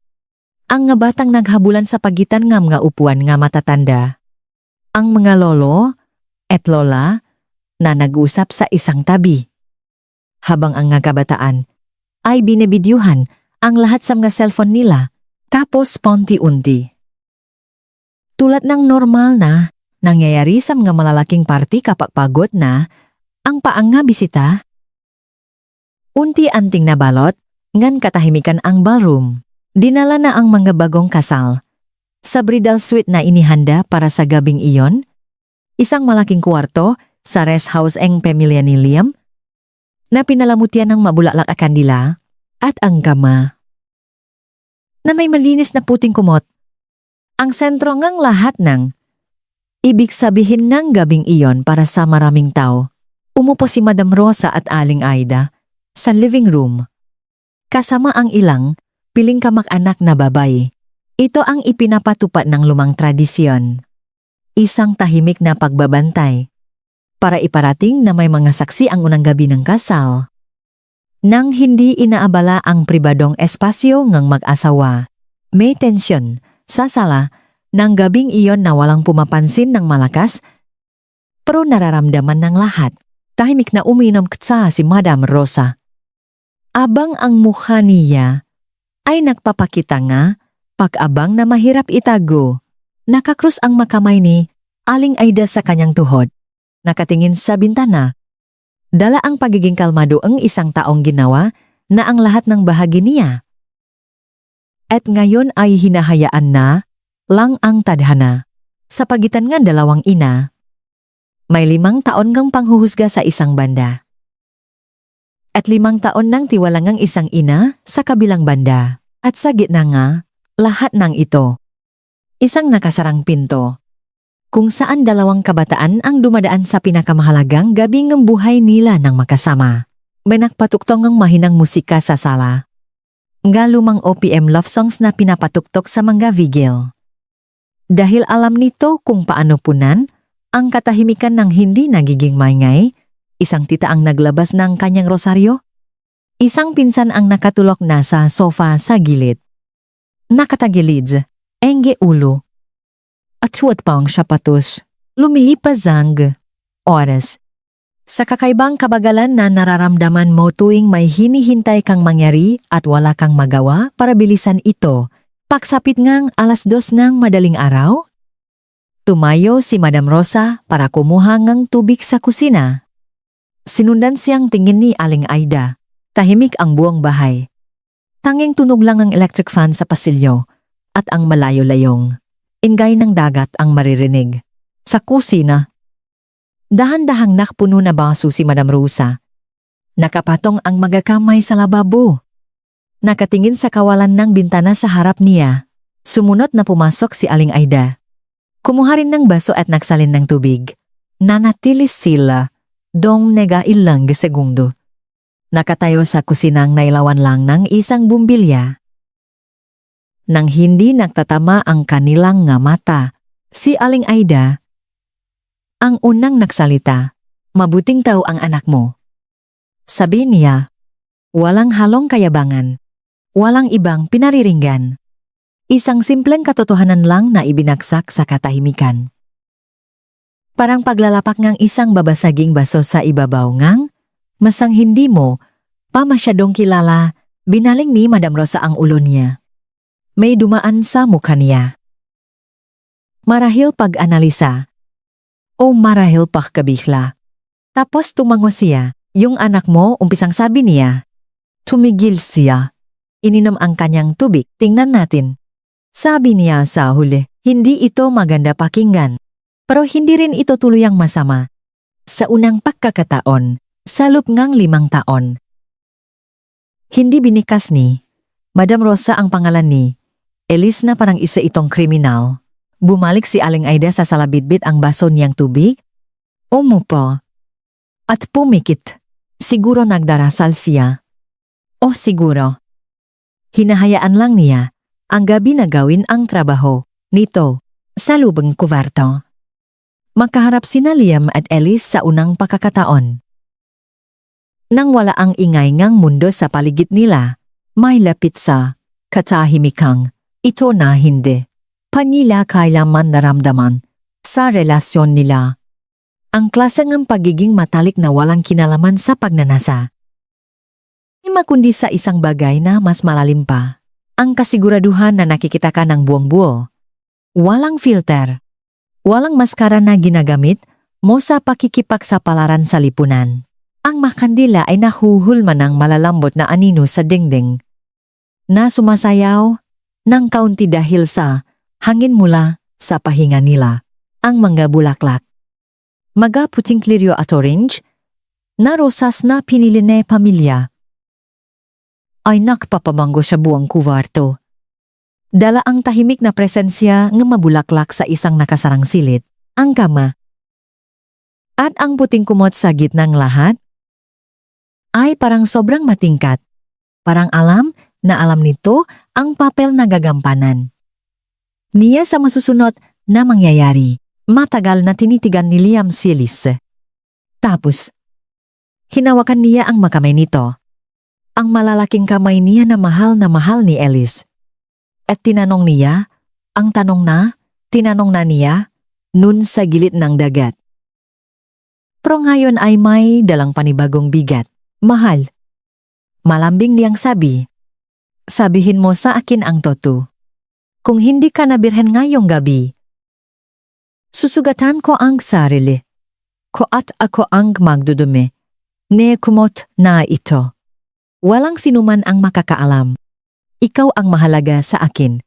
Ang nga batang naghabulan sa pagitan ng mga upuan nga matatanda. Ang mga lolo at lola na nag-usap sa isang tabi. Habang ang nga kabataan ay binibidyuhan ang lahat sa mga cellphone nila, tapos paunti-unti. Tulad ng normal na nangyayari sa mga malalaking party kapag pagod na ang paang nga bisita, Unti-anting nabalot, ngan katahimikan ang ballroom. Dinala na ang mga bagong kasal. Sa bridal suite na inihanda para sa gabing iyon, isang malaking kwarto sa rest house ang pamilya ni Liam, na pinalamutian ng mabulaklak a kandila, at ang kama na may malinis na puting kumot. Ang sentro ngang lahat ng ibig sabihin ng gabing iyon para sa maraming tao. Umupo si Madam Rosa at Aling Aida sa living room. Kasama ang ilang piling kamag-anak na babae. Ito ang ipinapatupad ng lumang tradisyon. Isang tahimik na pagbabantay para iparating na may mga saksi ang unang gabi ng kasal. Nang hindi inaabala ang pribadong espasyo ng mag-asawa, may tensyon sa sala ng gabing iyon na walang pumapansin ng malakas, pero nararamdaman ng lahat. Tahimik na uminom katsa si Madam Rosa. Abang ang mukha niya ay nagpapakita nga pag-abang na mahirap itago. Nakakrus ang makamay ni Aling Aida sa kanyang tuhod. Nakatingin sa bintana. Dala ang pagiging kalmado ang isang taong ginawa na ang lahat ng bahagi niya. At ngayon ay hinahayaan na lang ang tadhana. Sa pagitan ng dalawang ina, may 5 taon ngang panghuhusga sa isang banda. At 5 taon nang tiwalangang isang ina sa kabilang banda. At sa gitna nga, lahat ng ito. Isang nakasarang pinto, kung saan 2 kabataan ang dumadaan sa pinakamahalagang gabi ng buhay nila ng makasama. May nagpatuktong ang mahinang musika sa sala. Nga lumang OPM love songs na pinapatuktok sa mga vigil. Dahil alam nito kung paano punan ang katahimikan ng hindi nagiging maingay, isang tita ang naglabas ng kanyang rosaryo. Isang pinsan ang nakatulok na sa sofa sa gilid. Nakatagilid, enge ulo. At suwat pang sapatos, lumilipas ang oras. Sa kakaibang kabagalan na nararamdaman mo tuwing may hinihintay kang mangyari at wala kang magawa para bilisan ito, pagsapit ngang 2:00 ng madaling araw, tumayo si Madam Rosa para kumuha ng tubig sa kusina. Sinundan siyang tingin ni Aling Aida. Tahimik ang buong bahay. Tanging tunog lang ang electric fan sa pasilyo at ang malayo-layong ingay ng dagat ang maririnig. Sa kusina, dahan-dahang nakpuno na baso si Madam Rosa. Nakapatong ang magakamay sa lababo. Nakatingin sa kawalan ng bintana sa harap niya. Sumunod na pumasok si Aling Aida. Kumuha rin ng baso at nagsalin ng tubig. Nanatilis sila dong nega ilang segundo. Nakatayo sa kusinang nailawan lang ng isang bumbilya. Nang hindi nagtatama ang kanilang nga mata, si Aling Aida ang unang nagsalita. Mabuting tao ang anak mo. Sabi niya, walang halong kayabangan, walang ibang pinariringgan. Isang simpleng katotohanan lang na ibinagsak sa katahimikan. Parang paglalapak ng isang babasaging baso sa ibabaw ngang, masang hindi mo pa masyadong kilala, binaling ni Madam Rosa ang ulo niya. May dumaan sa mukha niya. Marahil pag-analisa. O marahil pagkabihla. Tapos tumango siya. Yung anak mo, umpisang sabi niya. Tumigil siya. Ininom ang kanyang tubig. Tingnan natin. Sabi niya sa huli, hindi ito maganda pakinggan. Pero hindi rin ito tuluyang masama. Sa unang pagkakataon, sa loob ngang 5 taon. Hindi binikas ni Madam Rosa ang pangalan ni Elise na parang isa itong kriminal. Bumalik si Aling Aida sa salabitbit ang baso niyang tubig. Umupo. At pumikit. Siguro nagdarasal siya. O siguro. Hinahayaan lang niya ang gabi na gawin ang trabaho nito sa lubang kuwarto. Makaharap sina Liam at Elise sa unang pagkakataon. Nang wala ang ingay ngang mundo sa paligid nila, may lapit sa katahimikang ito na hindi pa nila kailanman naramdaman sa relasyon nila. Ang klase ng pagiging matalik na walang kinalaman sa pagnanasa. Ima kundi sa isang bagay na mas malalim pa. Ang kasiguraduhan na nakikita ka ng buong-buo. Walang filter. Walang maskara na ginagamit mo sa pakikipagsapalaran sa lipunan. Ang makandila ay nahuhulma ng malalambot na anino sa dingding na sumasayaw ng kaunti dahil sa hangin mula sa pahinga nila. Ang mga bulaklak, mga puting kliryo at orange, na rosas na pinili ni pamilya, ay nakpapabanggo sa buong kuwarto. Dala ang tahimik na presensya ng mabulaklak sa isang nakasarang silid, ang kama. At ang puting kumot sa gitnang lahat ay parang sobrang matingkat. Parang alam na alam nito ang papel na gagampanan niya sa masusunod na mangyayari. Matagal na tinitigan ni Liam si Elise. Tapos, hinawakan niya ang makamay nito. Ang malalaking kamay niya na mahal ni Elise. At tinanong niya, tinanong na niya, nun sa gilid ng dagat. Pero ngayon ay may dalang panibagong bigat. Mahal. Malambing niyang sabi, sabihin mo sa akin ang totoo. Kung hindi ka nabirhen ngayong gabi, susugatan ko ang sarili ko at ako ang magdudumi. Ne kumot na ito. Walang sinuman ang makakaalam. Ikaw ang mahalaga sa akin.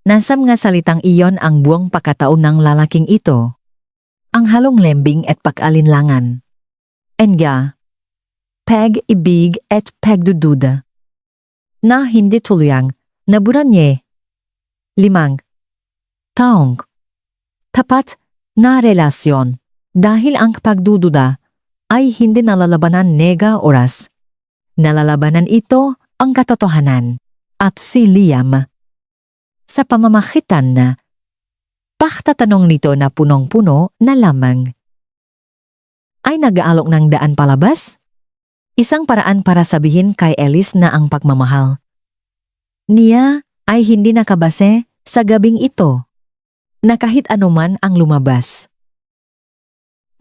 Nasa mga salitang iyon ang buong pagkataon ng lalaking ito. Ang halong lembing at pag-alinlangan. Enga, pag-ibig at pagdududa. Na hindi tuluyang naburan niya. 5 taong tapat na relasyon dahil ang pagdududa ay hindi nalalabanan nega oras. Nalalabanan ito ang katotohanan. At si Liam, sa pamamagitan na paktatanong nito na punong-puno na lamang, ay nag-aalok ng daan palabas? Isang paraan para sabihin kay Elise na ang pagmamahal niya ay hindi nakabase sa gabing ito, na kahit anuman ang lumabas.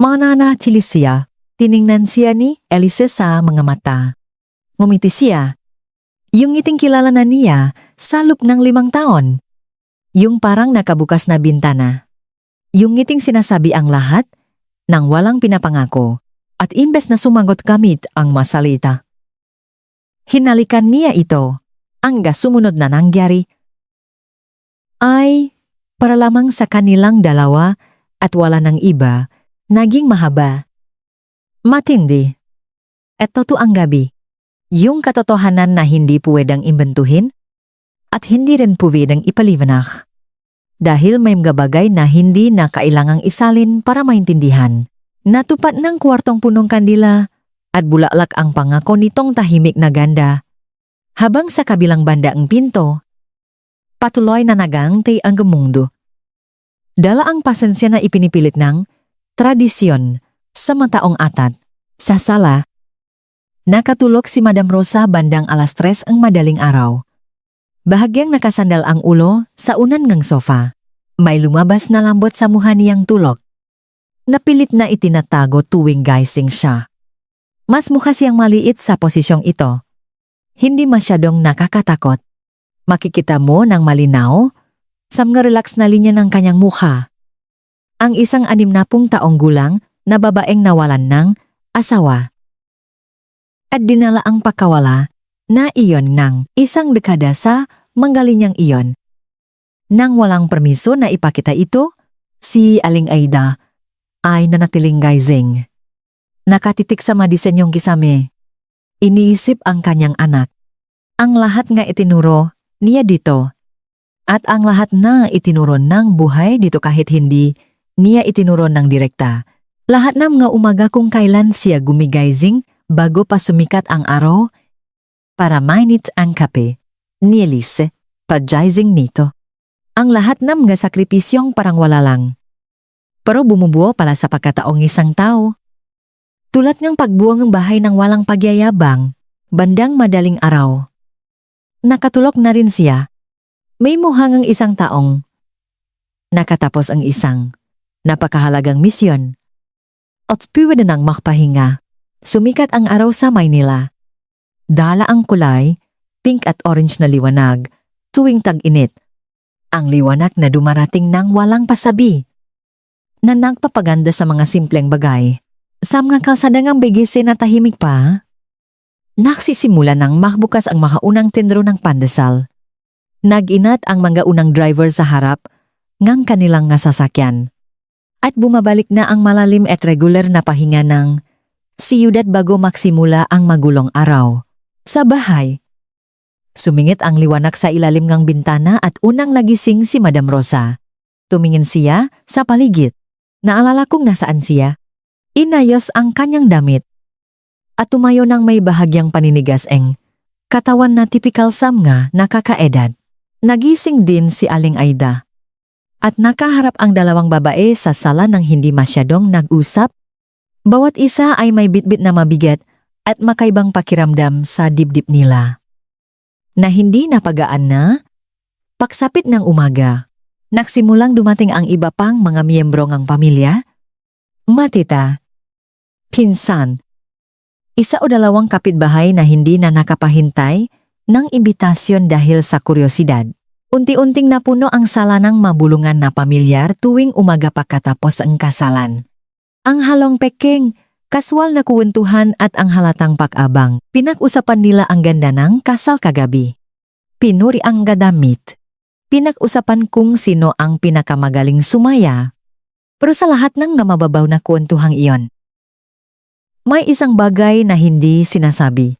Mananatili siya, tiningnan siya ni Elise sa mga mata. Ngumiti siya. Yung ngiting kilala na niya sa loob ng 5 taon. Yung parang nakabukas na bintana. Yung ngiting sinasabi ang lahat nang walang pinapangako at imbes na sumagot gamit ang masalita. Hinalikan niya ito hanggang sumunod na nangyari ay para lamang sa kanilang dalawa at wala ng iba, naging mahaba. Matindi. At totoo ang gabi. Yung katotohanan na hindi pwedeng imbentuhin at hindi rin pwedeng ipaliwanag. Dahil may mga bagay na hindi na kailangang isalin para maintindihan. Natupad ng kwartong punong kandila at bulaklak ang pangako nitong tahimik na ganda. Habang sa kabilang banda ang pinto, patuloy na nagangtay ang mundo. Dala ang pasensya na ipinipilit ng tradisyon sa mataong atat. Sa sala, nakatulog si Madam Rosa bandang 3:00 ang madaling araw. Bahagyang nakasandal ang ulo sa unan ng sofa. May lumabas na lambot sa mukha niyang tulog. Napilit na itinatago tuwing gising siya. Mas mukha siyang maliit sa posisyong ito. Hindi masyadong nakakatakot. Makikita mo ng malinaw sa mga relax na linya ng kanyang mukha. Ang isang 60 taong gulang na babaeng nawalan ng asawa. At dinala ang pagkawala na iyon ng isang dekada sa manggalinyang iyon. Nang walang permiso na ipakita ito, si Aling Aida ay nanatiling gising. Nakatitik sa madisenyong kisame. Iniisip ang kanyang anak. Ang lahat nga itinuro niya dito. At ang lahat na itinuro ng buhay dito kahit hindi niya itinuro ng direkta. Lahat ng mga umaga kung kailan siya gumigising bago pa sumikat ang araw para mainit ang kape ni Elise, pagising nito. Ang lahat ng mga sakripisyong parang wala lang. Pero bumubuo pala sa pagkataong isang tao. Tulad ng pagbuo ng bahay ng walang pagyayabang, bandang madaling araw. Nakatulog na rin siya. May muhang ang isang taong nakatapos ang isang napakahalagang misyon. At pwede nang makpahinga. Sumikat ang araw sa Maynila. Dala ang kulay, pink at orange na liwanag, tuwing tag-init. Ang liwanag na dumarating ng walang pasabi, na nagpapaganda sa mga simpleng bagay. Sa mga kalsada ngang bigisi na tahimik pa, nagsisimula nang makbukas ang makaunang tindero ng pandesal. Nag-inat ang mga unang driver sa harap ngang kanilang nga sasakyan. At bumabalik na ang malalim at regular na pahinga ng siyudad bago maksimula ang magulong araw. Sa bahay, sumingit ang liwanag sa ilalim ng bintana at unang nagising si Madam Rosa. Tumingin siya sa paligid. Naalala kong nasaan siya. Inayos ang kanyang damit. At tumayo ng may bahagyang paninigas katawan na tipikal sa mga nakakaedad. Nagising din si Aling Aida. At nakaharap ang dalawang babae sa sala ng hindi masyadong nag-usap. Bawat isa ay may bitbit na mabigat at makaibang pakiramdam sa dibdib nila. Na hindi napagaan na, pagsapit ng umaga, nagsimulang dumating ang iba pang mga miyembro ng pamilya. Matita, pinsan, isa o dalawang kapitbahay na hindi na nakapahintay ng imbitasyon dahil sa kuryosidad. Unti-unting napuno ang sala ng mabulungan na pamilyar tuwing umaga pagkatapos ang kasalan. Ang halong peking, kaswal na kuwentuhan at ang halatang pag-abang, pinag-usapan nila ang ganda ng kasal kagabi. Pinuri ang gadamit. Pinag-usapan kung sino ang pinakamagaling sumaya. Pero sa lahat ng mababaw na kwentuhang iyon, may isang bagay na hindi sinasabi.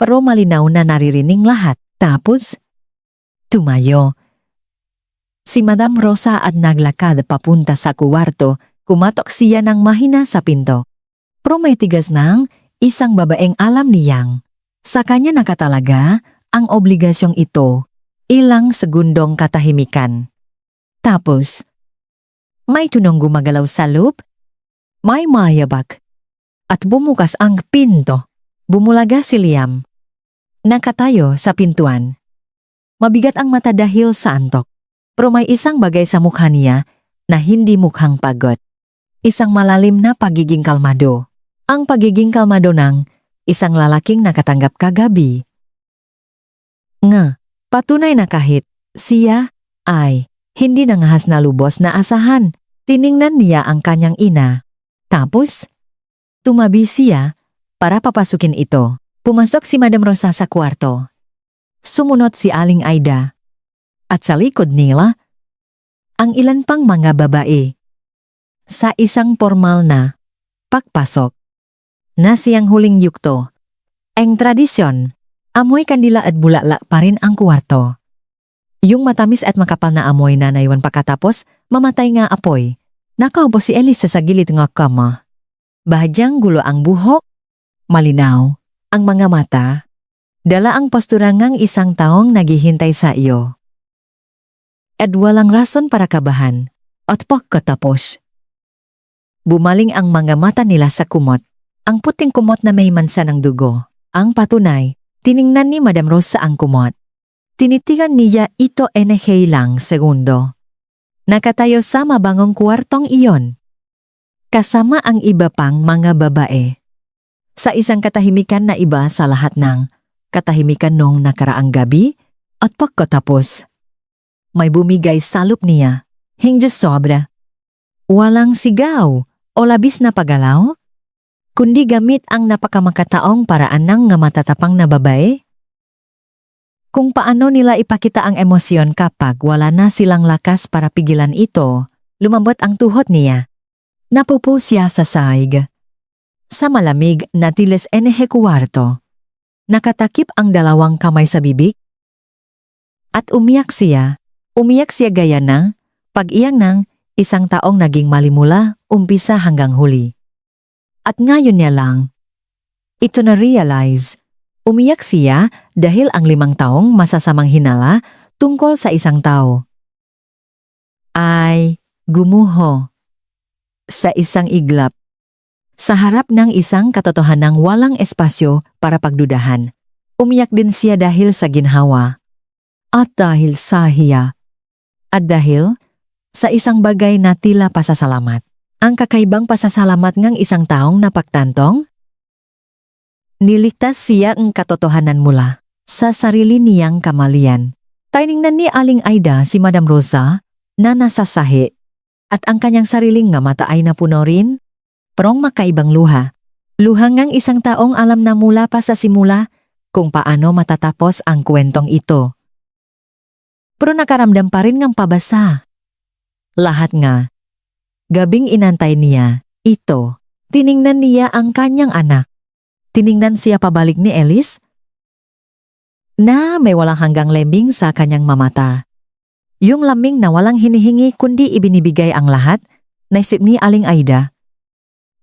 Pero malinaw na naririnig lahat. Tapos, tumayo. Si Madam Rosa at naglakad papunta sa kuwarto, kumatok siya ng mahina sa pinto. Pero may tigas ng isang babaeng alam niyang sa kanya nakatalaga ang obligasyong ito. Ilang segundong katahimikan. Tapos, may tunong gumagalaw sa loop, may mayabak, at bumukas ang pinto. Bumulaga si Liam. Nakatayo sa pintuan. Mabigat ang mata dahil sa antok. Pero may isang bagay sa mukha niya na hindi mukhang pagod. Isang malalim na pagiging kalmado. Ang pagiging kalmado ng isang lalaking nakatanggap kagabi. Patunay na kahit siya ay hindi nangahas na lubos na asahan, tiningnan niya ang kanyang ina. Tapos, tumabi siya para papasukin ito. Pumasok si Madam Rosa sa kwarto. Sumunod si Aling Aida. At sa likod nila, ang ilan pang mga babae. Sa isang formal na pagpasok, na siyang huling yukto. Ang tradisyon, amoy kandila at bulala pa rin ang kwarto. Yung matamis at makapal na amoy na naiwan pagkatapos, mamatay nga apoy. Nakaupo si Elisa sa gilid ng kama. Bahagyang gulo ang buhok, malinaw ang mga mata, dala ang postura ngang isang taong naghihintay sa iyo. At walang rason para kabahan, at pagkatapos. Bumaling ang mga mata nila sa kumot, ang puting kumot na may mansa ng dugo, ang patunay. Tiningnan ni Madam Rosa ang kumot. Tinitigan niya ito lang segundo. Nakatayo sa mabangong kwartong iyon. Kasama ang iba pang mga babae. Sa isang katahimikan na iba sa lahat ng katahimikan nung nakaraang gabi at pagkatapos. May bumigay sa loob niya. Hindi sobra. Walang sigaw o labis na pagalaw, kundi gamit ang napakamakataong paraan ng matatapang na babae. Kung paano nila ipakita ang emosyon kapag wala na silang lakas para pigilan ito, lumambot ang tuhod niya. Napupo siya sa saig. Sa malamig na tiles kwarto, nakatakip ang dalawang kamay sa bibig. At umiyak siya gaya ng pag-iyak ng isang taong naging malimula, umpisa hanggang huli. At ngayon niya lang, ito na-realize, umiyak siya dahil ang 5 taong masasamang hinala tungkol sa isang tao ay gumuho sa isang iglap sa harap ng isang katotohanang walang espasyo para pagdudahan. Umiyak din siya dahil sa ginhawa at dahil sa hiya at dahil sa isang bagay na tila pasasalamat. Ang kakaibang pasasalamat ng isang taong napagtantong? Niligtas siya ang katotohanan mula sa sarili niyang kamalian. Tiningnan ni Aling Aida si Madam Rosa na nasa sahi at ang kanyang sariling nga mata ay napuno rin Prong makaibang luha. Luha ngang isang taong alam na mula pa sa simula kung paano matatapos ang kwentong ito. Pero nakaramdam pa rin ngang pabasa. Lahat nga. Gabing inantay niya, ito. Tiningnan niya ang kanyang anak. Tiningnan siya pabalik ni Elise na may walang hanggang lembing sa kanyang mamata. Yung laming na walang hinihingi kundi ibinibigay ang lahat, naisip ni Aling Aida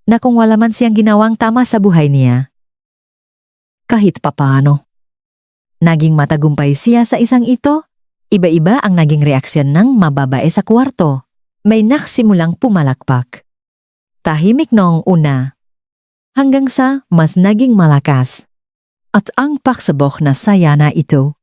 na kung wala man siyang ginawang tama sa buhay niya. Kahit papaano. Naging matagumpay siya sa isang ito, iba-iba ang naging reaksyon ng mababae sa kwarto. May naksimulang pumalakpak. Tahimik noong una, hanggang sa mas naging malakas. At ang paksabok na saya na ito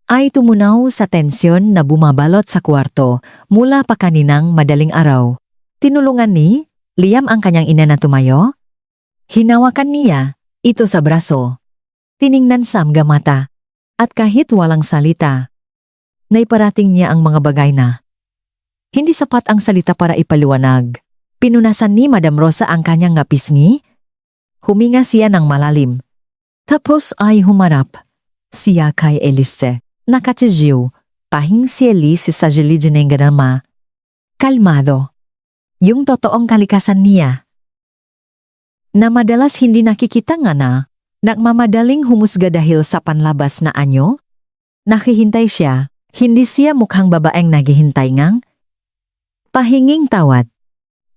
ay tumunaw sa tensyon na bumabalot sa kwarto mula pa kaninang madaling araw. Tinulungan ni Liam ang kanyang ina na tumayo. Hinawakan niya ito sa braso. Tiningnan sa mga mata. At kahit walang salita, naiparating niya ang mga bagay na hindi sapat ang salita para ipaliwanag. Pinunasan ni Madam Rosa ang kanyang pisngi. Huminga siya ng malalim. Tapos ay humarap siya kay Elise. Nakatijiw, pahing si Elise sa gilid ng garama. Kalmado. Yung totoong kalikasan niya. Na madalas hindi nakikita nga na, nagmamadaling humusga dahil sa panlabas na anyo. Nakihintay siya, hindi siya mukhang babaeng naghihintay ngang. Pahinging tawad.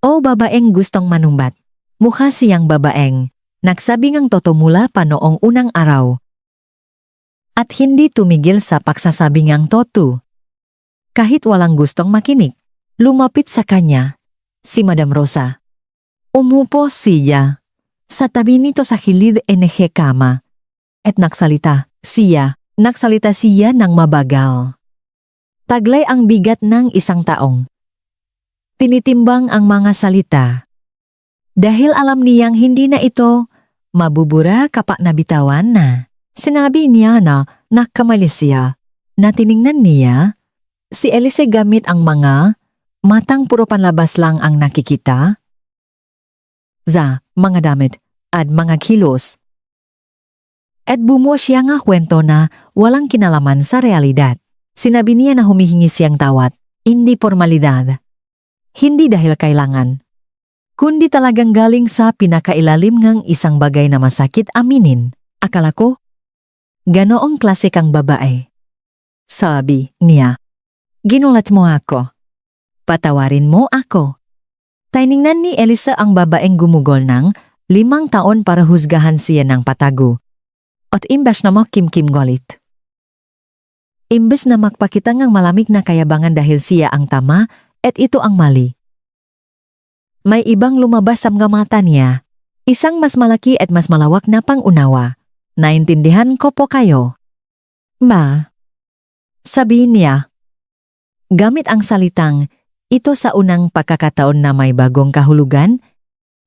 O babaeng gustong manumbat. Mukha siyang babaeng. Nagsabi ngang toto mula pa noong unang araw. At hindi tumigil sa pagsasabi ngang toto. Kahit walang gustong makinig, lumapit sa kanya si Madam Rosa. Umupo siya sa tabi nito sa hilid NG kama. At nagsalita siya ng mabagal. Taglay ang bigat ng isang taong tinitimbang ang mga salita. Dahil alam niyang hindi na ito mabubura kapag nabitawan na. Sinabi niya na nakamali siya. Na tiningnan niya si Elise gamit ang mga matang puro panlabas lang ang nakikita. Za mga damit at mga kilos. At bumuo siya nga kwento na walang kinalaman sa realidad. Sinabi niya na humihingi siyang tawad, hindi formalidad. Hindi dahil kailangan, kundi talagang galing sa pinakailalim ng isang bagay na masakit aminin. Akala ko, ganoong klase kang babae. Sabi niya, ginulat mo ako. Patawarin mo ako. Tiningnan ni Elisa ang babaeng gumugol ng 5 taon para husgahan siya ng patago. At imbes na makimkim galit. Imbes na magpakita ng malamig na kayabangan dahil siya ang tama, at ito ang mali. May ibang lumabas sa mga mata niya. Isang mas malaki at mas malawak na pangunawa. Naintindihan ko po kayo. Ma. Sabi niya. Gamit ang salitang, ito sa unang pagkakataon na may bagong kahulugan,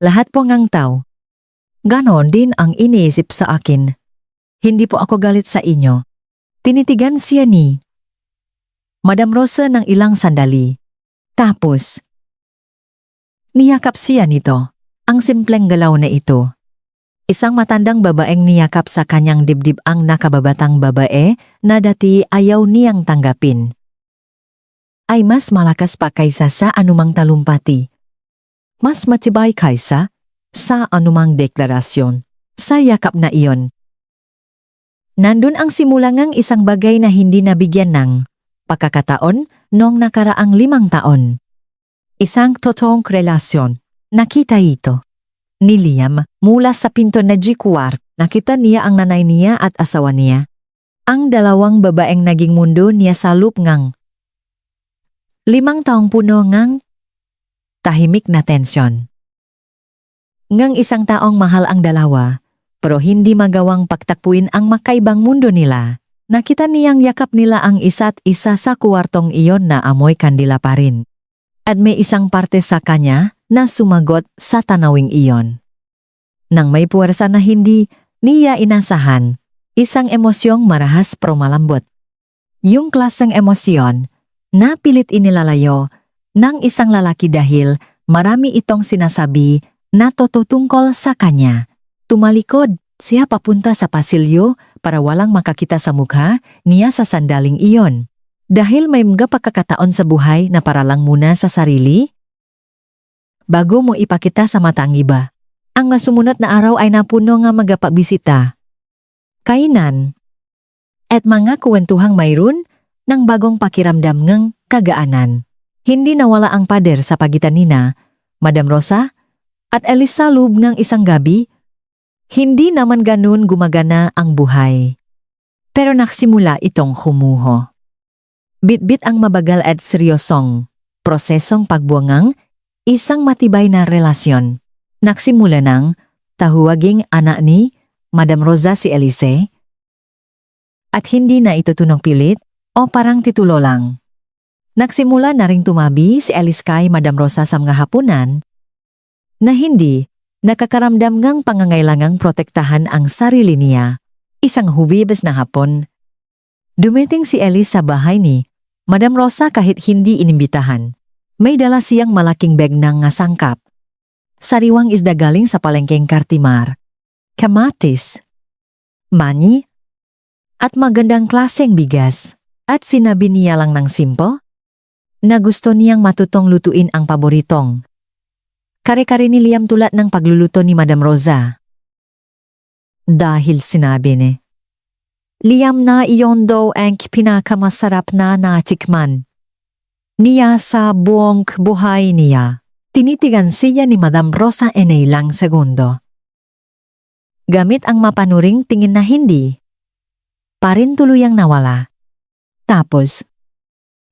lahat po ngang tao. Ganon din ang iniisip sa akin. Hindi po ako galit sa inyo. Tinitigan siya ni Madam Rosa ng ilang sandali. Tapos, niyakap siya nito. Ang simpleng galaw na ito. Isang matandang babaeng niyakap sa kanyang dibdib ang nakababatang babae na dati ayaw niyang tanggapin. Ay mas malakas pa kaysa sa anumang talumpati. Mas matibay kaysa sa anumang deklarasyon. Sa yakap na iyon. Nandun ang simula ngang isang bagay na hindi nabigyan ng pagkakataon noong nakaraang 5 taon. Isang totoong relasyon. Nakita ito ni Liam mula sa pinto na G-Quart. Nakita niya ang nanay niya at asawa niya. Ang dalawang babaeng naging mundo niya sa loop ngang 5 taong puno ngang tahimik na tensyon. Ngang isang taong mahal ang dalawa, pero hindi magawang pagtakpuin ang makaibang mundo nila. Nakita niyang yakap nila ang isa't isa sa kwartong iyon na amoy kandila pa rin. At may isang parte sa kanya na sumagot sa tanawing iyon. Nang may puwersa na hindi niya inasahan, isang emosyong marahas pero malambot. Yung klaseng emosyon na pilit inilalayo ng isang lalaki dahil Marami itong sinasabi na tungkol sa kanya. Tumalikod siya papunta sa pasilyo para walang makakita sa mukha niya sa sandaling iyon. Dahil may mga pagkakataon sa buhay na para lang muna sa sarili, bago mo ipakita sa mata ang iba. Ang masumunod na araw ay napuno nga magapabisita, kainan, at mga kuwentuhang mayroon ng bagong pakiramdam ng kagaanan. Hindi nawala ang pader sa pagitan nina, Madam Rosa, at Elisa loob ng isang gabi. Hindi naman ganun gumagana ang buhay. Pero nagsimula itong humuho. Bit-bit ang mabagal at seryosong prosesong pagbuangang isang matibay na relasyon. Nagsimula ng tahuwaging anak ni Madam Rosa si Elise. At hindi na ito tunong pilit o parang titulo lang. Nagsimula na ring tumabi si Elise kay Madam Rosa sa mga hapunan na hindi nakakaramdam ngang pangangailangang protektahan ang sarili niya. Isang hubibes na hapon, dumating si Elise sa bahay ni Madam Rosa kahit hindi inimbitahan. May dala siyang malaking bag ng sangkap. Sariwang isda galing sa palengkeng Cartimar, kamatis, mani, at magandang klaseng bigas. At sinabi niya lang ng simple na gusto niyang matutong lutuin ang paboritong kare-kare ni Liam tulad ng pagluluto ni Madam Rosa. Dahil sinabi ni Liam na iyon daw ang pinakamasarap na natikman niya sa buong buhay niya. Tinitigan siya ni Madam Rosa en ilang segundo. Gamit ang mapanuring tingin na hindi parin tuluyang nawala. Tapos,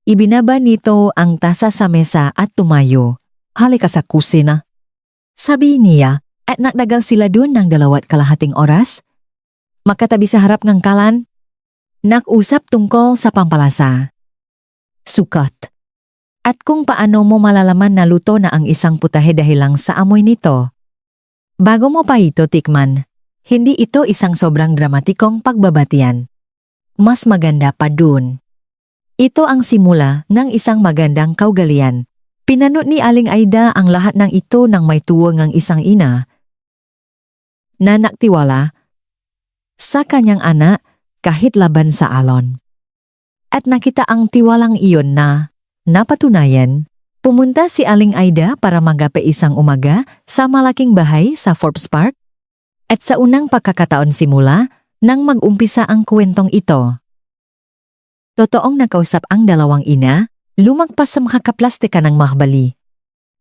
ibinaba nito ang tasa sa mesa at tumayo. Halika sa kusina. Sabi niya at nagdagal sila dun ng 2.5 oras. Makatabi sa harap ng kalan, nag-usap tungkol sa pampalasa, sukat, at kung paano mo malalaman na luto na ang isang putahe dahil lang sa amoy nito. Bago mo pa ito tikman, hindi ito isang sobrang dramatikong pagbabatian. Mas maganda pa dun. Ito ang simula ng isang magandang kaugalian. Pinanot ni Aling Aida ang lahat ng ito ng may tuwang ang isang ina na naktiwala sa kanyang anak kahit laban sa alon. At nakita ang tiwalang iyon na napatunayan. Pumunta si Aling Aida para magape isang umaga sa malaking bahay sa Forbes Park. At sa unang pagkakataon simula nang mag-umpisa ang kwentong ito. Totoong nakausap ang dalawang ina, lumagpas sa makakaplastika ng mahbali.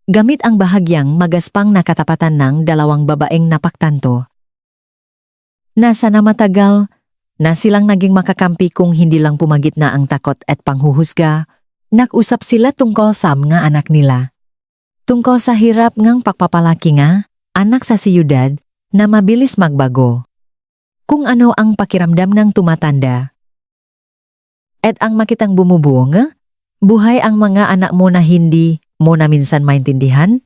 Gamit ang bahagyang magaspang na katapatan ng dalawang babaeng napaktanto. Nasa na matagal na silang naging makakampi kung hindi lang pumagit na ang takot at panghuhusga, nag-usap sila tungkol sa mga anak nila. Tungkol sa hirap ngang pagpapalaki nga, anak sa siyudad na mabilis magbago. Kung ano ang pakiramdam ng tumatanda. At ang makitang bumubuong, buhay ang mga anak mo na hindi mo na minsan maintindihan,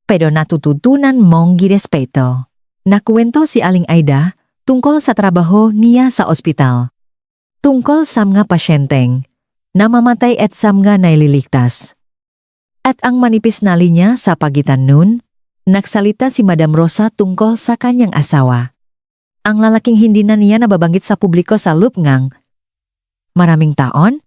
pero natututunan mong girespeto. Nakuwento si Aling Aida tungkol sa trabaho niya sa ospital. Tungkol sa mga pasyenteng namamatay at sa mga naililigtas. At ang manipis na linya sa pagitan nun, nagsalita si Madam Rosa tungkol sa kanyang asawa. Ang lalaking hindi na niya nababanggit sa publiko sa loob ngang maraming taon?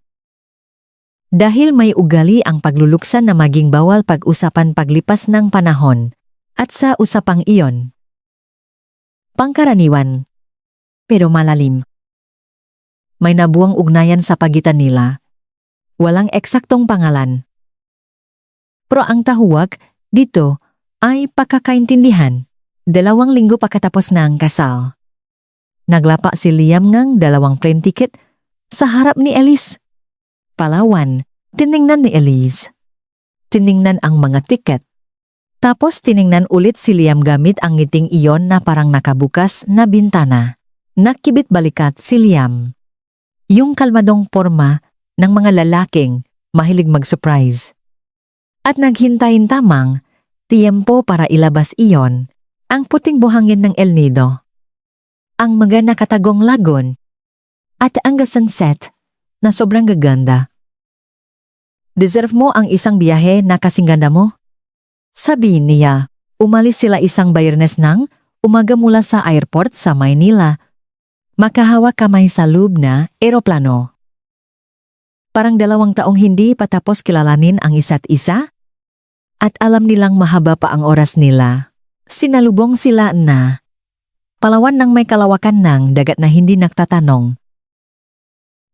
Dahil may ugali ang pagluluksan na maging bawal pag-usapan paglipas ng panahon at sa usapang iyon. Pangkaraniwan, pero malalim. May nabuang ugnayan sa pagitan nila. Walang eksaktong pangalan. Pero ang tahuwag dito ay pagkakaintindihan. 2 linggo pagkatapos ng kasal. Naglapa si Liam ngang 2 plane ticket sa harap ni Elise. Palawan, tiningnan ni Elise. Tiningnan ang mga tiket. Tapos tiningnan ulit si Liam gamit ang ngiting iyon na parang nakabukas na bintana. Nakibit balikat si Liam. Yung kalmadong porma ng mga lalaking mahilig mag-surprise. At naghintayin tamang tiempo para ilabas iyon ang puting buhangin ng El Nido. Ang mga nakatagong lagon at ang sunset na sobrang gaganda. Deserve mo ang isang biyahe na kasing ganda mo? Sabi niya, umalis sila isang Biyernes ng umaga mula sa airport sa Maynila. Makahawak kamay sa loob na eroplano. Parang 2 taong hindi patapos kilalanin ang isa't isa. At alam nilang mahaba pa ang oras nila. Sinalubong sila na Palawan ng may kalawakan ng dagat na hindi nagtatanong.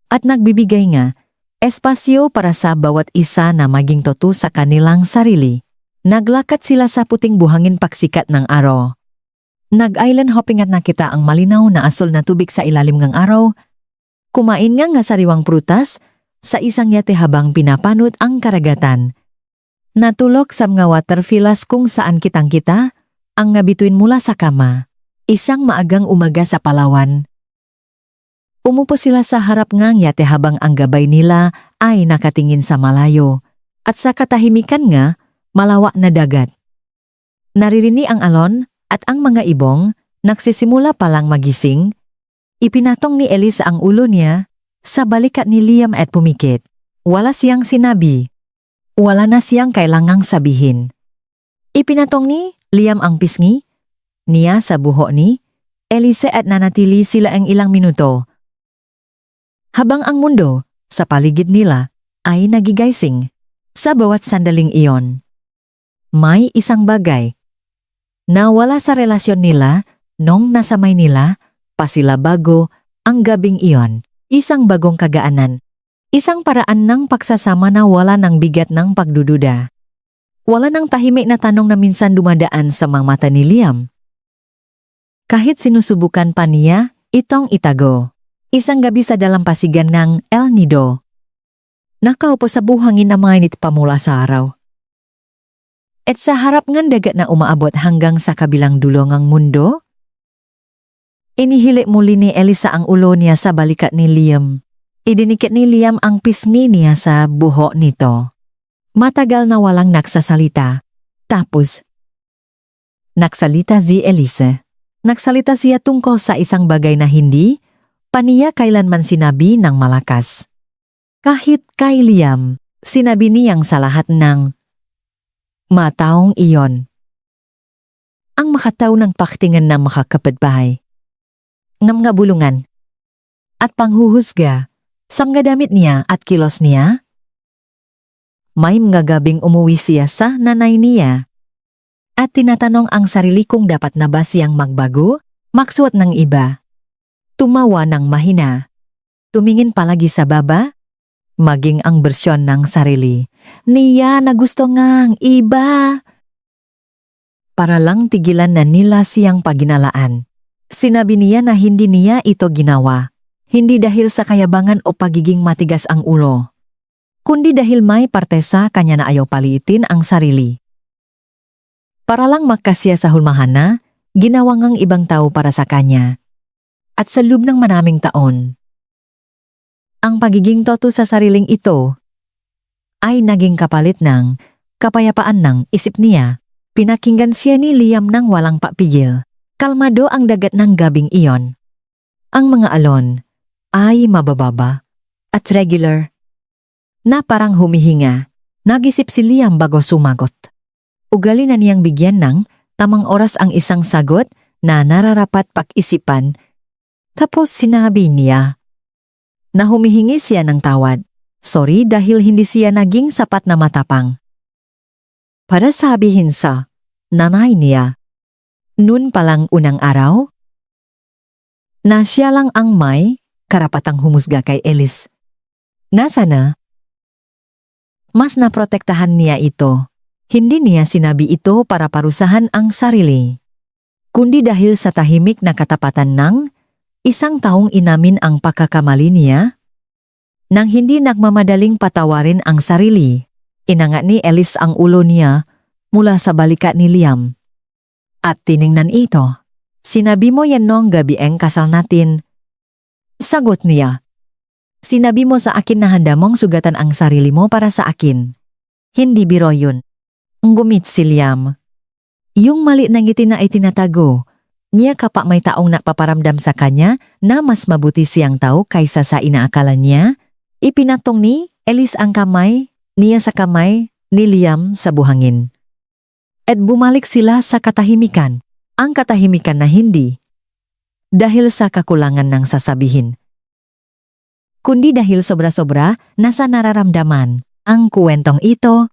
At nagbibigay nga espasyo para sa bawat isa na maging totoo sa kanilang sarili. Naglakad sila sa puting buhangin paksikat ng araw. Nag-island hopping at nakita ang malinaw na asul na tubig sa ilalim ng araw. Kumain nga sariwang prutas sa isang yate habang pinapanot ang karagatan. Natulog sa mga water villas kung saan kitang-kita ang nga bituin mula sa kama. Isang maagang umaga sa Palawan. Umupo sila sa harap ngang yate habang ang gabay nila ay nakatingin sa malayo. At sa katahimikan nga, malawak na dagat. Naririnig ang alon at ang mga ibong nagsisimula palang magising. Ipinatong ni Elisa ang ulo niya sa balikat ni Liam at pumikit. Wala siyang sinabi. Wala na siyang kailangang sabihin. Ipinatong ni Liam ang pisngi niya sa buhok ni Elisa at nanatili sila ang ilang minuto. Habang ang mundo sa paligid nila ay nagigising sa bawat sandaling iyon. May isang bagay na wala sa relasyon nila nung nasa Maynila pa sila bago ang gabing iyon. Isang bagong kagaanan. Isang paraan ng pagsasama na wala ng bigat ng pagdududa. Wala ng tahimik na tanong na minsan dumadaan sa mga mata ni Liam. Kahit sinusubukan pa niya, itong itago. Isang gabi sa dalampasigan ng El Nido. Nakaupo sa buhangin na mainit pa mula sa araw. At sa harap ng dagat na umaabot hanggang sa kabilang dulo ng mundo, inihili muli ni Elisa ang ulo niya sa balikat ni Liam. Idinikit ni Liam ang pisngi niya sa buhok nito. Matagal na walang nagsasalita. Tapos, nagsalita si Elisa. Nagsalita siya tungkol sa isang bagay na hindi pa niya kailanman sinabi ng malakas. Kahit kay Liam, sinabi niyang sa lahat ng mataong iyon. Ang makataw ng paktingan ng makakapitbahay. Ng mga bulungan. At panghuhusga sa mga damit niya at kilos niya. May mga gabing umuwi siya sa nanay niya. At tinatanong ang sarili kung dapat na ba siyang magbago, magsuot ng iba. Tumawa ng mahina. Tumingin palagi sa baba. Maging ang bersyon ng sarili niya na gusto ngang iba. Para lang tigilan na nila siyang paginalaan. Sinabi niya na hindi niya ito ginawa. Hindi dahil sa kayabangan o pagiging matigas ang ulo. Kundi dahil may parte sa kanya na ayaw paliitin ang sarili. Para lang magkasya sa hulmahan na, ginawa ngang ibang tao para sa kanya. At sa loob ng maraming taon, ang pagiging toto sa sariling ito ay naging kapalit ng kapayapaan ng isip niya. Pinakinggan siya ni Liam nang walang papigil. Kalmado ang dagat ng gabing iyon. Ang mga alon ay mabababa at regular na parang humihinga. Nag-isip si Liam bago sumagot. Ugali na niyang bigyan ng tamang oras ang isang sagot na nararapat pag-isipan. Tapos sinabi niya na humihingi siya ng tawad. Sorry dahil hindi siya naging sapat na matapang. Para sabihin sa nanay niya, noon palang unang araw, na siya lang ang may karapatang humusga kay Elise. Nasa na? Mas naprotektahan niya ito. Hindi niya sinabi ito para parusahan ang sarili, kundi dahil sa tahimik na katapatan ng isang taong inamin ang pagkakamali niya, nang hindi nagmamadaling patawarin ang sarili. Inangat ni Elise ang ulo niya mula sa balikat ni Liam. At tiningnan ito. Sinabi mo yan noong gabi ang kasal natin. Sagot niya. Sinabi mo sa akin na handa mong sugatan ang sarili mo para sa akin. Hindi biro yun. Ngumit si Liam. Yung mali na ngiti na itinatago, niya kapag may taong nagpaparamdam sa kanya na mas mabuti siyang tao kaysa sa inaakala niya, ipinatong ni Elise ang kamay niya sa kamay ni Liam sa buhangin. At bumalik sila sa katahimikan, ang katahimikan na hindi dahil sa kakulangan ng sasabihin, kundi dahil sobra-sobra na sa nararamdaman. Ang kwentong ito,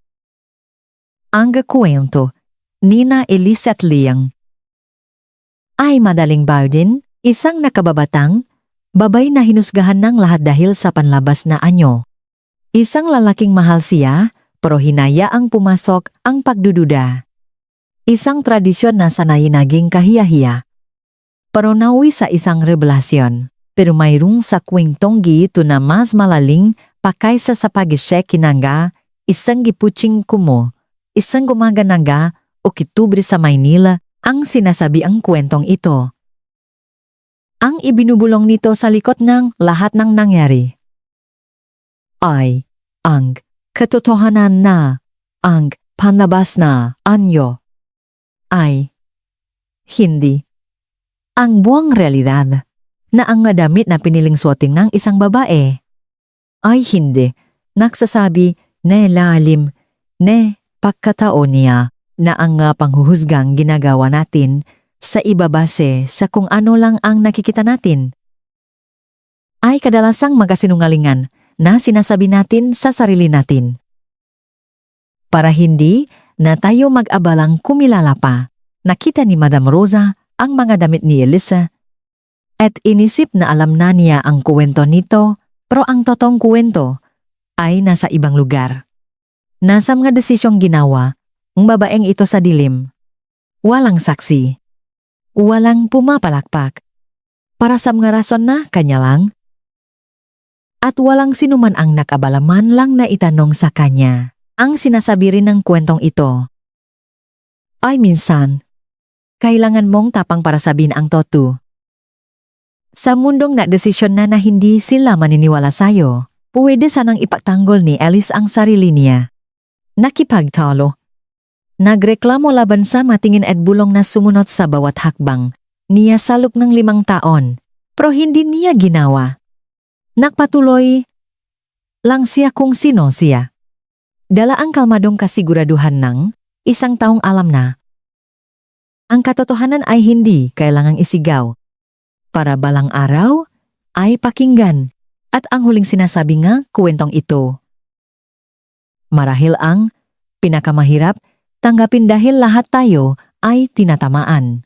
ang kwento ni na Elise at Liang, ay madaling bawdin, isang nakababatang babay na hinusgahan ng lahat dahil sa panlabas na anyo. Isang lalaking mahal siya, pero hinaya ang pumasok ang pagdududa. Isang tradisyon na sanay naging kahiya-hiya. Pero nawi sa isang revelasyon. Pero mayroong sa kwentong gito na mas malaling pa kaysa sa pag-isye kinanga, isang gipuching kumo, isang gumaganaga o kitubre sa Maynila ang sinasabi ang kwentong ito. Ang ibinubulong nito sa likod ng lahat ng nangyari ay ang katotohanan na ang panlabas na anyo ay hindi ang buong realidad na ang damit na piniling suotin ng isang babae ay hindi nagsasabi ne lalim ne pagkatao niya na ang panghuhusgang ginagawa natin sa ibabase sa kung ano lang ang nakikita natin ay kadalasang magasinungalingan na sinasabi natin sa sarili natin. Para hindi na tayo mag-abalang kumilala pa, nakita ni Madam Rosa ang mga damit ni Elisa at inisip na alam na niya ang kwento nito, pero ang totoong kwento ay nasa ibang lugar. Nasa mga desisyong ginawa ang babaeng ito sa dilim. Walang saksi. Walang pumapalakpak. Para sa mga rason na kanya lang. At walang sinuman ang nakabalaman lang na itanong sa kanya. Ang sinasabi rin ng kwentong ito ay minsan, kailangan mong tapang para sabihin ang totoo. Sa mundong na desisyon na hindi sila maniniwala sa'yo, pwede sanang ipagtanggol ni Alice ang sarili niya. Nakipagtalo. Nagreklamo laban sa matingin at bulong na sumunod sa bawat hakbang. Niya salop ng 5 taon, pero hindi niya ginawa. Nagpatuloy lang siya kung sino siya. Dala ang kalmadong kasiguraduhan ng isang taong alam na ang katotohanan ay hindi kailangang isigaw. Para balang araw ay pakinggan at ang huling sinasabi nga kwentong ito. Marahil ang pinakamahirap tanggapin dahil lahat tayo ay tinatamaan.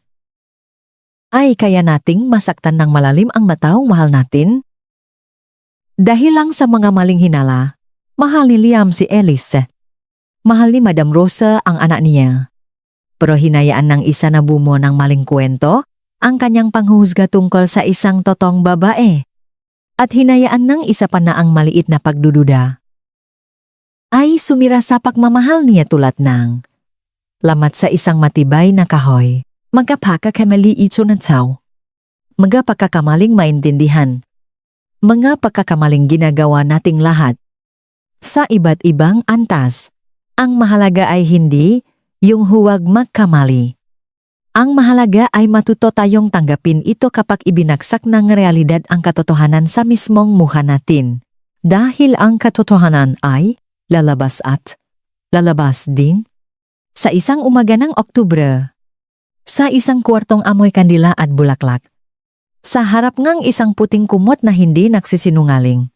Ay kaya nating masaktan ng malalim ang mataong mahal natin? Dahil lang sa mga maling hinala, mahal ni Liam si Elise. Mahal ni Madam Rosa ang anak niya. Pero hinayaan ng isa na bumo ng maling kwento ang kanyang panghuhusga tungkol sa isang totoong babae. At hinayaan ng isa pa na ang maliit na pagdududa ay sumira sa pagmamahal niya tulad ng lamat sa isang matibay na kahoy, magkapakakamali ito na tao. Mga pagkakamaling maintindihan. Mga pagkakamaling ginagawa nating lahat. Sa iba't ibang antas, ang mahalaga ay hindi yung huwag magkamali. Ang mahalaga ay matuto tayong tanggapin ito kapag ibinagsak ng realidad ang katotohanan sa mismong mukha natin. Dahil ang katotohanan ay lalabas at lalabas din. Sa isang umaga ng Oktubre, sa isang kwartong amoy kandila at bulaklak, sa harap ngang isang puting kumot na hindi nagsisinungaling,